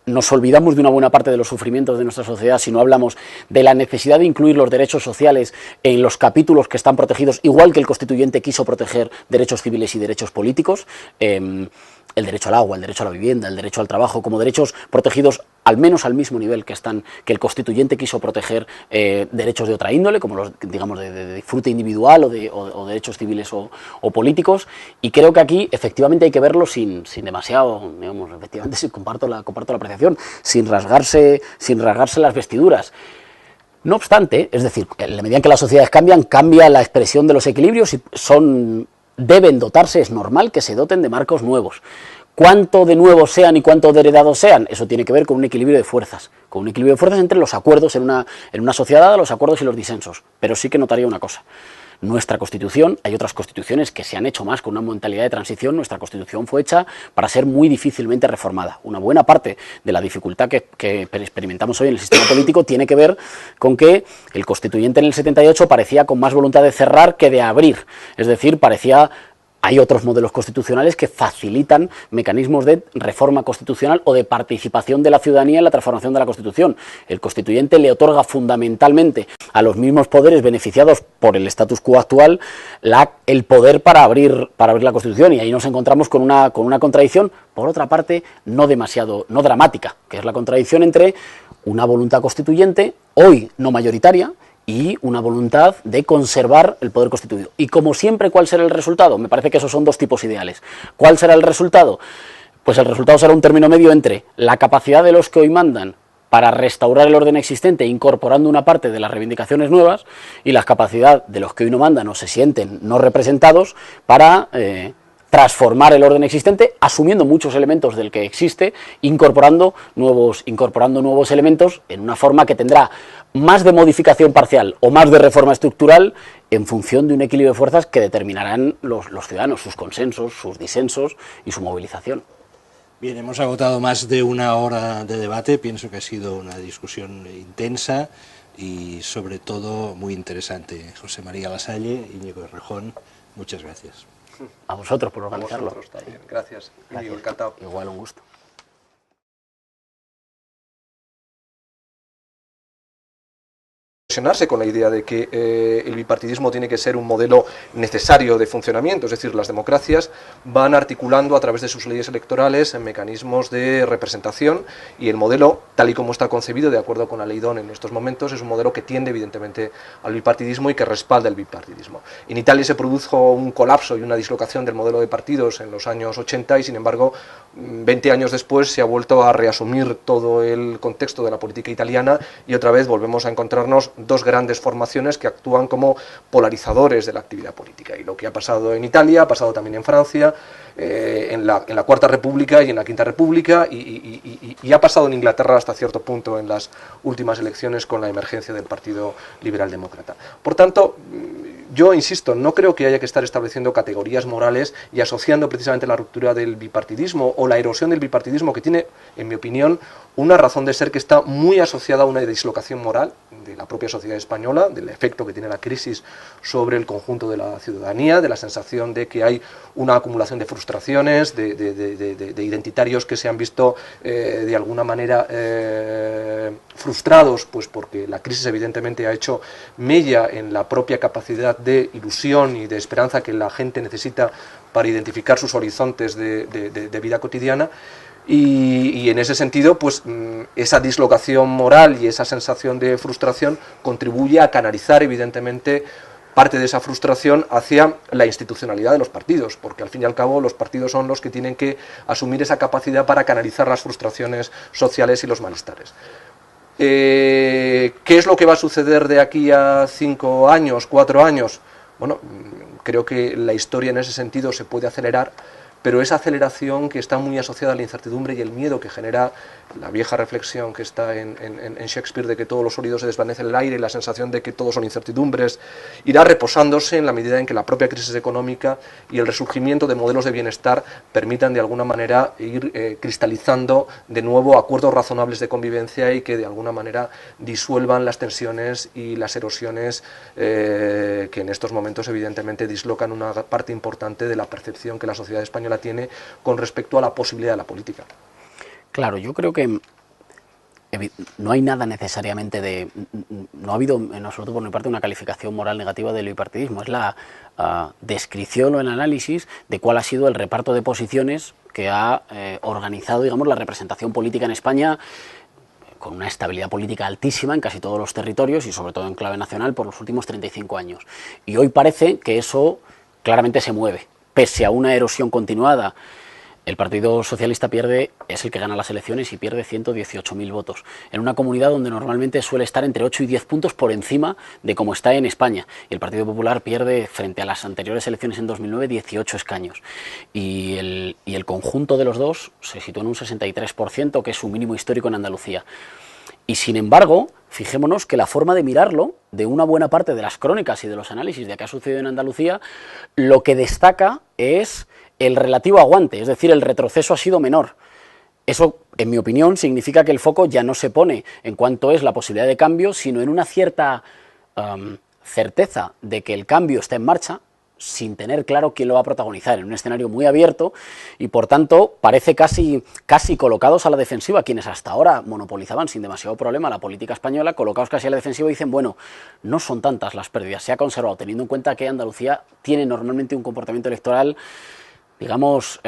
[SPEAKER 3] nos olvidamos de una buena parte de los sufrimientos de nuestra sociedad si no hablamos de la necesidad de incluir los derechos sociales en los capítulos que están protegidos, igual que el constituyente quiso proteger derechos civiles y derechos políticos, el derecho al agua, el derecho a la vivienda, el derecho al trabajo, como derechos protegidos al menos al mismo nivel que el constituyente quiso proteger derechos de otra índole, como los, digamos, de disfrute individual o derechos civiles o políticos, y creo que aquí efectivamente hay que verlo sin demasiado, digamos, efectivamente sí, comparto la apreciación, sin rasgarse las vestiduras. No obstante, es decir, en la medida en que las sociedades cambian, cambia la expresión de los equilibrios y deben dotarse, es normal que se doten de marcos nuevos. Cuánto de nuevos sean y cuánto de heredados sean, eso tiene que ver con un equilibrio de fuerzas, entre los acuerdos en una sociedad, los acuerdos y los disensos. Pero sí que notaría una cosa: nuestra Constitución, hay otras constituciones que se han hecho más con una mentalidad de transición, nuestra Constitución fue hecha para ser muy difícilmente reformada. Una buena parte de la dificultad que experimentamos hoy en el sistema político tiene que ver con que el constituyente en el 78 parecía con más voluntad de cerrar que de abrir, es decir, hay otros modelos constitucionales que facilitan mecanismos de reforma constitucional o de participación de la ciudadanía en la transformación de la Constitución. El constituyente le otorga fundamentalmente a los mismos poderes beneficiados por el status quo actual el poder para abrir la Constitución, y ahí nos encontramos con una contradicción, por otra parte, no dramática, que es la contradicción entre una voluntad constituyente, hoy no mayoritaria, y una voluntad de conservar el poder constituido. Y como siempre, ¿cuál será el resultado? Me parece que esos son dos tipos ideales. ¿Cuál será el resultado? Pues el resultado será un término medio entre la capacidad de los que hoy mandan para restaurar el orden existente, incorporando una parte de las reivindicaciones nuevas, y la capacidad de los que hoy no mandan o se sienten no representados para transformar el orden existente, asumiendo muchos elementos del que existe, incorporando nuevos elementos en una forma que tendrá más de modificación parcial o más de reforma estructural en función de un equilibrio de fuerzas que determinarán los ciudadanos, sus consensos, sus disensos y su movilización.
[SPEAKER 1] Bien, hemos agotado más de una hora de debate. Pienso que ha sido una discusión intensa y sobre todo muy interesante. José María Lasalle, Íñigo Errejón, muchas gracias.
[SPEAKER 3] A vosotros por organizarlo.
[SPEAKER 2] A vosotros también. Gracias. Íñigo, encantado.
[SPEAKER 3] Igual, un gusto.
[SPEAKER 2] Con la idea de que el bipartidismo tiene que ser un modelo necesario de funcionamiento, es decir, las democracias van articulando a través de sus leyes electorales en mecanismos de representación, y el modelo, tal y como está concebido, de acuerdo con la ley DON en estos momentos, es un modelo que tiende evidentemente al bipartidismo y que respalda el bipartidismo. En Italia se produjo un colapso y una dislocación del modelo de partidos en los años 80 y, sin embargo, 20 años después se ha vuelto a reasumir todo el contexto de la política italiana y otra vez volvemos a encontrarnos dos grandes formaciones que actúan como polarizadores de la actividad política. Y lo que ha pasado en Italia ha pasado también en Francia, en la Cuarta República y en la Quinta República, y ha pasado en Inglaterra hasta cierto punto en las últimas elecciones con la emergencia del Partido Liberal Demócrata. Por tanto, yo insisto, no creo que haya que estar estableciendo categorías morales y asociando precisamente la ruptura del bipartidismo o la erosión del bipartidismo, que tiene, en mi opinión, una razón de ser que está muy asociada a una dislocación moral de la propia sociedad española, del efecto que tiene la crisis sobre el conjunto de la ciudadanía, de la sensación de que hay una acumulación de frustraciones, de identitarios que se han visto de alguna manera frustrados, pues porque la crisis evidentemente ha hecho mella en la propia capacidad de ilusión y de esperanza que la gente necesita para identificar sus horizontes de vida cotidiana. Y en ese sentido, pues esa dislocación moral y esa sensación de frustración contribuye a canalizar evidentemente parte de esa frustración hacia la institucionalidad de los partidos, porque al fin y al cabo los partidos son los que tienen que asumir esa capacidad para canalizar las frustraciones sociales y los malestares. ¿Qué es lo que va a suceder de aquí a 5 años, 4 años? Bueno, creo que la historia en ese sentido se puede acelerar, pero esa aceleración que está muy asociada a la incertidumbre y el miedo que genera la vieja reflexión que está en Shakespeare de que todos los sonidos se desvanecen en el aire y la sensación de que todos son incertidumbres, irá reposándose en la medida en que la propia crisis económica y el resurgimiento de modelos de bienestar permitan de alguna manera ir cristalizando de nuevo acuerdos razonables de convivencia y que de alguna manera disuelvan las tensiones y las erosiones que en estos momentos evidentemente dislocan una parte importante de la percepción que la sociedad española tiene con respecto a la posibilidad de la política.
[SPEAKER 3] Claro, yo creo que no hay nada necesariamente no ha habido en absoluto por mi parte una calificación moral negativa del bipartidismo, es la descripción o el análisis de cuál ha sido el reparto de posiciones que ha organizado, digamos, la representación política en España con una estabilidad política altísima en casi todos los territorios y sobre todo en clave nacional por los últimos 35 años. Y hoy parece que eso claramente se mueve, pese a una erosión continuada. El Partido Socialista es el que gana las elecciones y pierde 118.000 votos, en una comunidad donde normalmente suele estar entre 8 y 10 puntos por encima de cómo está en España. Y el Partido Popular pierde, frente a las anteriores elecciones en 2009, 18 escaños. Y el conjunto de los dos se sitúa en un 63%, que es su mínimo histórico en Andalucía. Y sin embargo, fijémonos que la forma de mirarlo, de una buena parte de las crónicas y de los análisis de qué ha sucedido en Andalucía, lo que destaca es el relativo aguante, es decir, el retroceso ha sido menor. Eso, en mi opinión, significa que el foco ya no se pone en cuanto es la posibilidad de cambio, sino en una cierta certeza de que el cambio está en marcha, sin tener claro quién lo va a protagonizar, en un escenario muy abierto y, por tanto, parece casi colocados a la defensiva. Quienes hasta ahora monopolizaban sin demasiado problema la política española, colocados casi a la defensiva, dicen, bueno, no son tantas las pérdidas, se ha conservado, teniendo en cuenta que Andalucía tiene normalmente un comportamiento electoral, digamos,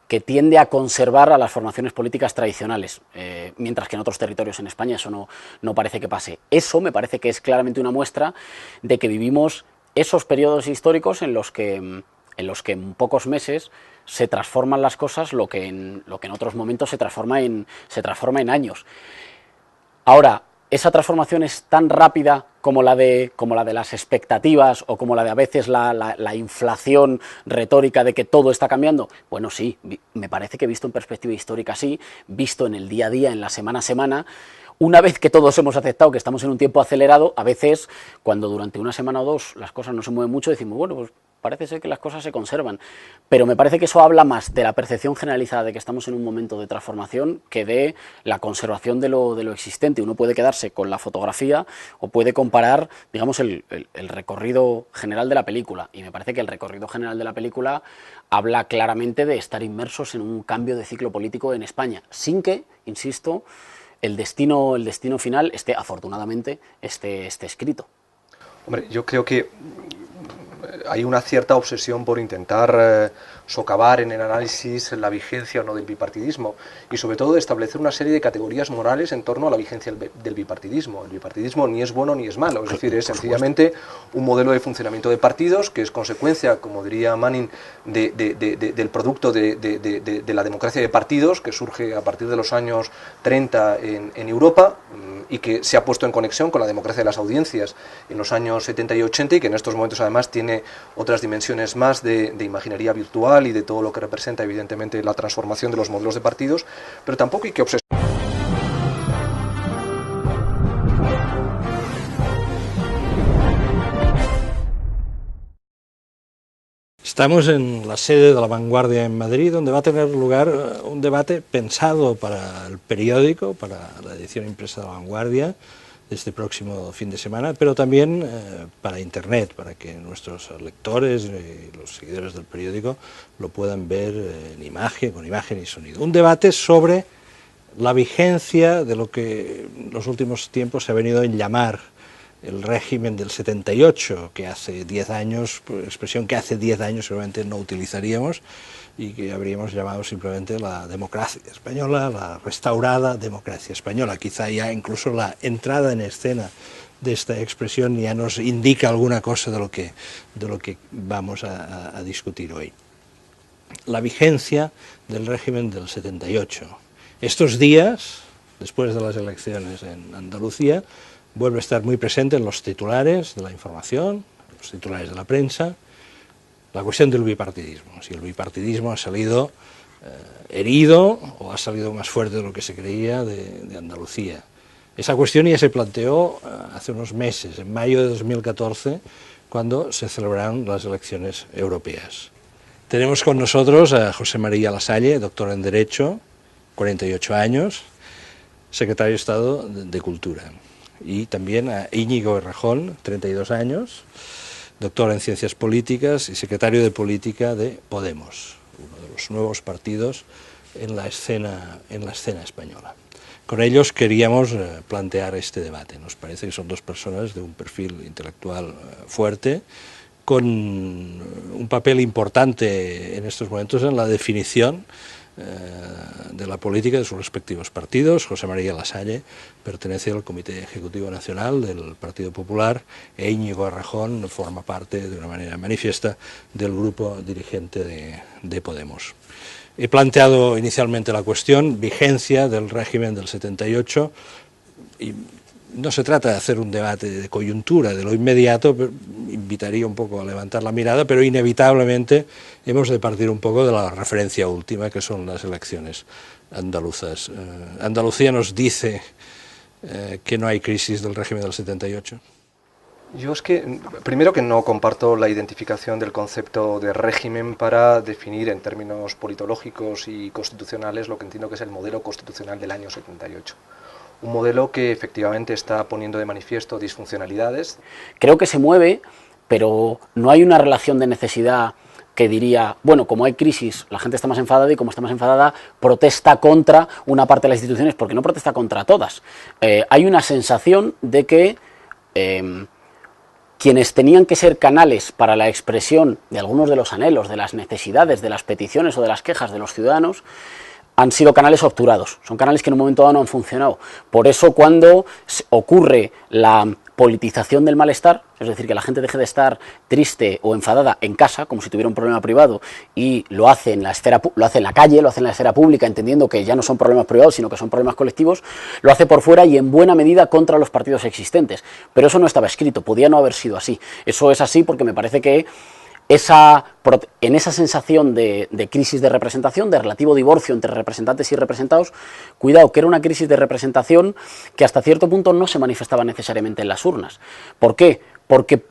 [SPEAKER 3] que tiende a conservar a las formaciones políticas tradicionales, mientras que en otros territorios en España eso no parece que pase. Eso me parece que es claramente una muestra de que vivimos esos periodos históricos en los que en pocos meses se transforman las cosas, lo que en otros momentos se transforma en años. Ahora, esa transformación es tan rápida como la de las expectativas o como la de a veces la inflación retórica de que todo está cambiando. Bueno, sí, me parece que visto en perspectiva histórica sí, visto en el día a día, en la semana a semana. Una vez que todos hemos aceptado que estamos en un tiempo acelerado, a veces, cuando durante una semana o dos las cosas no se mueven mucho, decimos, bueno, pues parece ser que las cosas se conservan. Pero me parece que eso habla más de la percepción generalizada de que estamos en un momento de transformación que de la conservación de lo existente. Uno puede quedarse con la fotografía o puede comparar, digamos, el recorrido general de la película. Y me parece que el recorrido general de la película habla claramente de estar inmersos en un cambio de ciclo político en España, sin que, insisto, el destino final afortunadamente esté escrito.
[SPEAKER 2] Hombre, yo creo que hay una cierta obsesión por intentar socavar en el análisis la vigencia o no del bipartidismo y sobre todo de establecer una serie de categorías morales en torno a la vigencia del bipartidismo. El bipartidismo ni es bueno ni es malo, es decir, es sencillamente un modelo de funcionamiento de partidos que es consecuencia, como diría Manning, del producto de la democracia de partidos que surge a partir de los años 30 en Europa y que se ha puesto en conexión con la democracia de las audiencias en los años 70 y 80 y que en estos momentos además tiene otras dimensiones más de imaginería virtual y de todo lo que representa evidentemente la transformación de los modelos de partidos, pero tampoco hay que obsesionar.
[SPEAKER 1] Estamos en la sede de La Vanguardia en Madrid, donde va a tener lugar un debate pensado para el periódico, para la edición impresa de La Vanguardia, de este próximo fin de semana, pero también para Internet, para que nuestros lectores y los seguidores del periódico lo puedan ver con imagen y sonido. Un debate sobre la vigencia de lo que en los últimos tiempos se ha venido a llamar el régimen del 78, que hace 10 años, expresión que hace 10 años seguramente no utilizaríamos y que habríamos llamado simplemente la democracia española, la restaurada democracia española. Quizá ya incluso la entrada en escena de esta expresión ya nos indica alguna cosa de lo que vamos a discutir hoy. La vigencia del régimen del 78. Estos días, después de las elecciones en Andalucía, vuelve a estar muy presente en los titulares de la información, los titulares de la prensa, la cuestión del bipartidismo. Si el bipartidismo ha salido herido o ha salido más fuerte de lo que se creía de Andalucía. Esa cuestión ya se planteó hace unos meses, en mayo de 2014, cuando se celebraron las elecciones europeas. Tenemos con nosotros a José María Lasalle, doctor en Derecho, 48 años, secretario de Estado de Cultura. Y también a Íñigo Errejón, 32 años, doctor en Ciencias Políticas y secretario de Política de Podemos, uno de los nuevos partidos en la escena española. Con ellos queríamos plantear este debate. Nos parece que son dos personas de un perfil intelectual fuerte, con un papel importante en estos momentos en la definición de la política de sus respectivos partidos. José María Lasalle pertenece al Comité Ejecutivo Nacional del Partido Popular e Íñigo Errejón forma parte de una manera manifiesta del grupo dirigente de Podemos. He planteado inicialmente la cuestión, vigencia del régimen del 78, y no se trata de hacer un debate de coyuntura, de lo inmediato, pero invitaría un poco a levantar la mirada, pero inevitablemente hemos de partir un poco de la referencia última, que son las elecciones andaluzas. Andalucía nos dice que no hay crisis del régimen del 78.
[SPEAKER 2] Yo es que, primero que no comparto la identificación del concepto de régimen para definir en términos politológicos y constitucionales lo que entiendo que es el modelo constitucional del año 78. Un modelo que efectivamente está poniendo de manifiesto disfuncionalidades.
[SPEAKER 3] Creo que se mueve, pero no hay una relación de necesidad que diría, bueno, como hay crisis, la gente está más enfadada y como está más enfadada, protesta contra una parte de las instituciones, porque no protesta contra todas. Hay una sensación de que quienes tenían que ser canales para la expresión de algunos de los anhelos, de las necesidades, de las peticiones o de las quejas de los ciudadanos, han sido canales obturados, son canales que en un momento dado no han funcionado. Por eso cuando ocurre la politización del malestar, es decir, que la gente deje de estar triste o enfadada en casa, como si tuviera un problema privado, y lo hace en la esfera, lo hace en la calle, lo hace en la esfera pública, entendiendo que ya no son problemas privados, sino que son problemas colectivos, lo hace por fuera y en buena medida contra los partidos existentes. Pero eso no estaba escrito, podía no haber sido así. Eso es así porque me parece que en esa sensación de crisis de representación, de relativo divorcio entre representantes y representados, cuidado, que era una crisis de representación que hasta cierto punto no se manifestaba necesariamente en las urnas. ¿Por qué? Porque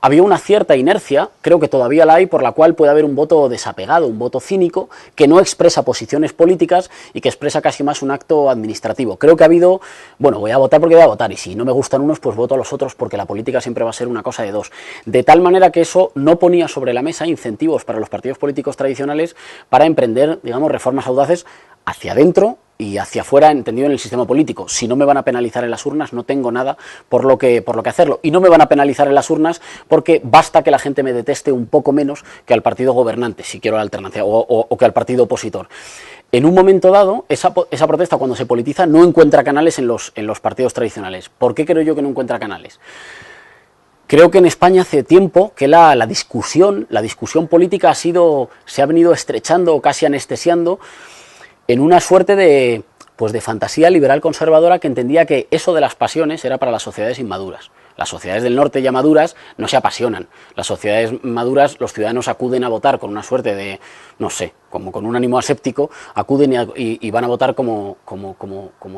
[SPEAKER 3] había una cierta inercia, creo que todavía la hay, por la cual puede haber un voto desapegado, un voto cínico, que no expresa posiciones políticas y que expresa casi más un acto administrativo. Creo que ha habido, bueno, voy a votar porque voy a votar, y si no me gustan unos, pues voto a los otros, porque la política siempre va a ser una cosa de dos. De tal manera que eso no ponía sobre la mesa incentivos para los partidos políticos tradicionales para emprender, digamos, reformas audaces hacia adentro y hacia afuera, entendido en el sistema político. Si no me van a penalizar en las urnas, no tengo nada por lo que hacerlo. Y no me van a penalizar en las urnas porque basta que la gente me deteste un poco menos que al partido gobernante, si quiero la alternancia, o que al partido opositor. En un momento dado, esa protesta, cuando se politiza, no encuentra canales en los partidos tradicionales. ¿Por qué creo yo que no encuentra canales? Creo que en España hace tiempo que la discusión política se ha venido estrechando o casi anestesiando en una suerte de fantasía liberal conservadora que entendía que eso de las pasiones era para las sociedades inmaduras. Las sociedades del norte ya maduras no se apasionan. Las sociedades maduras, los ciudadanos acuden a votar con una suerte de, no sé, como con un ánimo aséptico, acuden y van a votar como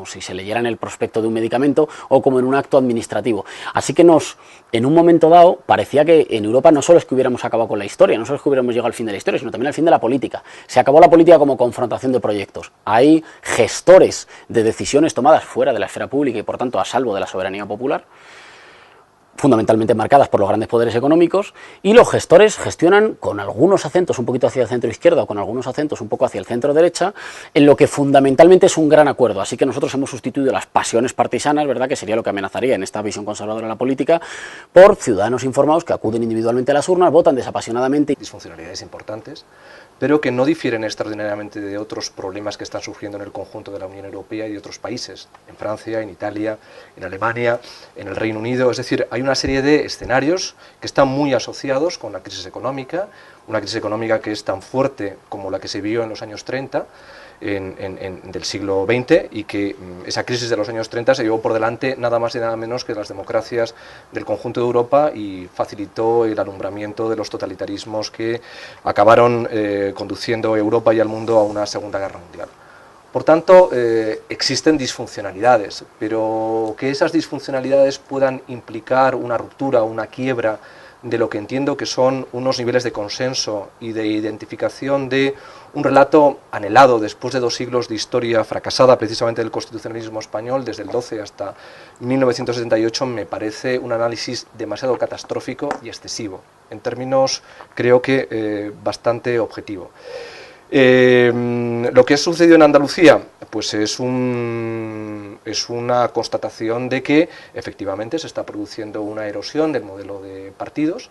[SPEAKER 3] si se leyeran el prospecto de un medicamento o como en un acto administrativo. Así que en un momento dado, parecía que en Europa no solo es que hubiéramos acabado con la historia, no solo es que hubiéramos llegado al fin de la historia, sino también al fin de la política. Se acabó la política como confrontación de proyectos. Hay gestores de decisiones tomadas fuera de la esfera pública y por tanto a salvo de la soberanía popular, fundamentalmente marcadas por los grandes poderes económicos, y los gestores gestionan con algunos acentos un poquito hacia el centro izquierda o con algunos acentos un poco hacia el centro derecha, en lo que fundamentalmente es un gran acuerdo. Así que nosotros hemos sustituido las pasiones partisanas, ¿verdad?, que sería lo que amenazaría en esta visión conservadora de la política, por ciudadanos informados que acuden individualmente a las urnas, votan desapasionadamente.
[SPEAKER 2] Disfuncionalidades importantes, pero que no difieren extraordinariamente de otros problemas que están surgiendo en el conjunto de la Unión Europea y de otros países, en Francia, en Italia, en Alemania, en el Reino Unido. Es decir, hay una serie de escenarios que están muy asociados con la crisis económica, una crisis económica que es tan fuerte como la que se vio en los años 30, del siglo XX, y que esa crisis de los años 30 se llevó por delante nada más y nada menos que las democracias del conjunto de Europa y facilitó el alumbramiento de los totalitarismos que acabaron conduciendo a Europa y al mundo a una Segunda Guerra Mundial. Por tanto, existen disfuncionalidades, pero que esas disfuncionalidades puedan implicar una ruptura, una quiebra de lo que entiendo que son unos niveles de consenso y de identificación de un relato anhelado después de 2 siglos de historia fracasada precisamente del constitucionalismo español, desde el 12 hasta 1978, me parece un análisis demasiado catastrófico y excesivo, en términos creo que bastante objetivo. Lo que ha sucedido en Andalucía, pues es una constatación de que efectivamente se está produciendo una erosión del modelo de partidos,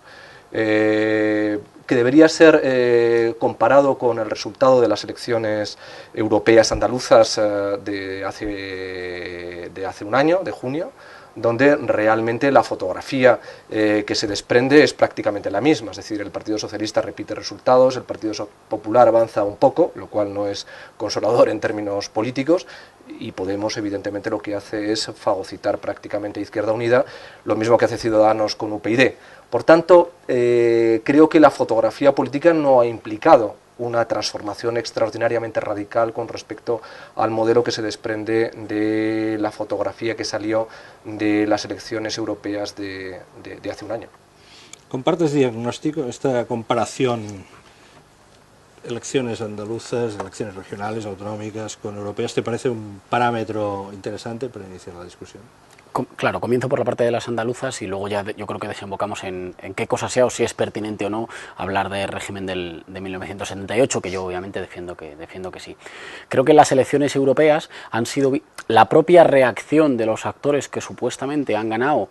[SPEAKER 2] que debería ser comparado con el resultado de las elecciones europeas andaluzas de hace un año, de junio, donde realmente la fotografía que se desprende es prácticamente la misma, es decir, el Partido Socialista repite resultados, el Partido Popular avanza un poco, lo cual no es consolador en términos políticos, y Podemos evidentemente lo que hace es fagocitar prácticamente a Izquierda Unida, lo mismo que hace Ciudadanos con UPyD. Por tanto, creo que la fotografía política no ha implicado una transformación extraordinariamente radical con respecto al modelo que se desprende de la fotografía que salió de las elecciones europeas de hace un año.
[SPEAKER 1] ¿Compartes diagnóstico, esta comparación, elecciones andaluzas, elecciones regionales, autonómicas con europeas, te parece un parámetro interesante para iniciar la discusión?
[SPEAKER 3] Claro, comienzo por la parte de las andaluzas y luego ya yo creo que desembocamos en qué cosa sea o si es pertinente o no hablar del régimen de 1978, que yo obviamente defiendo que sí. Creo que las elecciones europeas han sido la propia reacción de los actores que supuestamente han ganado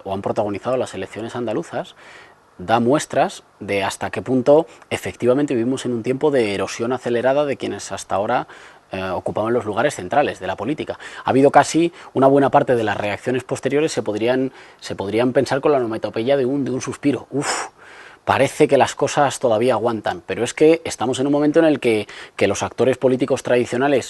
[SPEAKER 3] o han protagonizado las elecciones andaluzas, da muestras de hasta qué punto efectivamente vivimos en un tiempo de erosión acelerada de quienes hasta ahora ocupaban los lugares centrales de la política. Ha habido casi una buena parte de las reacciones posteriores se podrían pensar con la onomatopeya de un suspiro. Uf, parece que las cosas todavía aguantan, pero es que estamos en un momento en el que los actores políticos tradicionales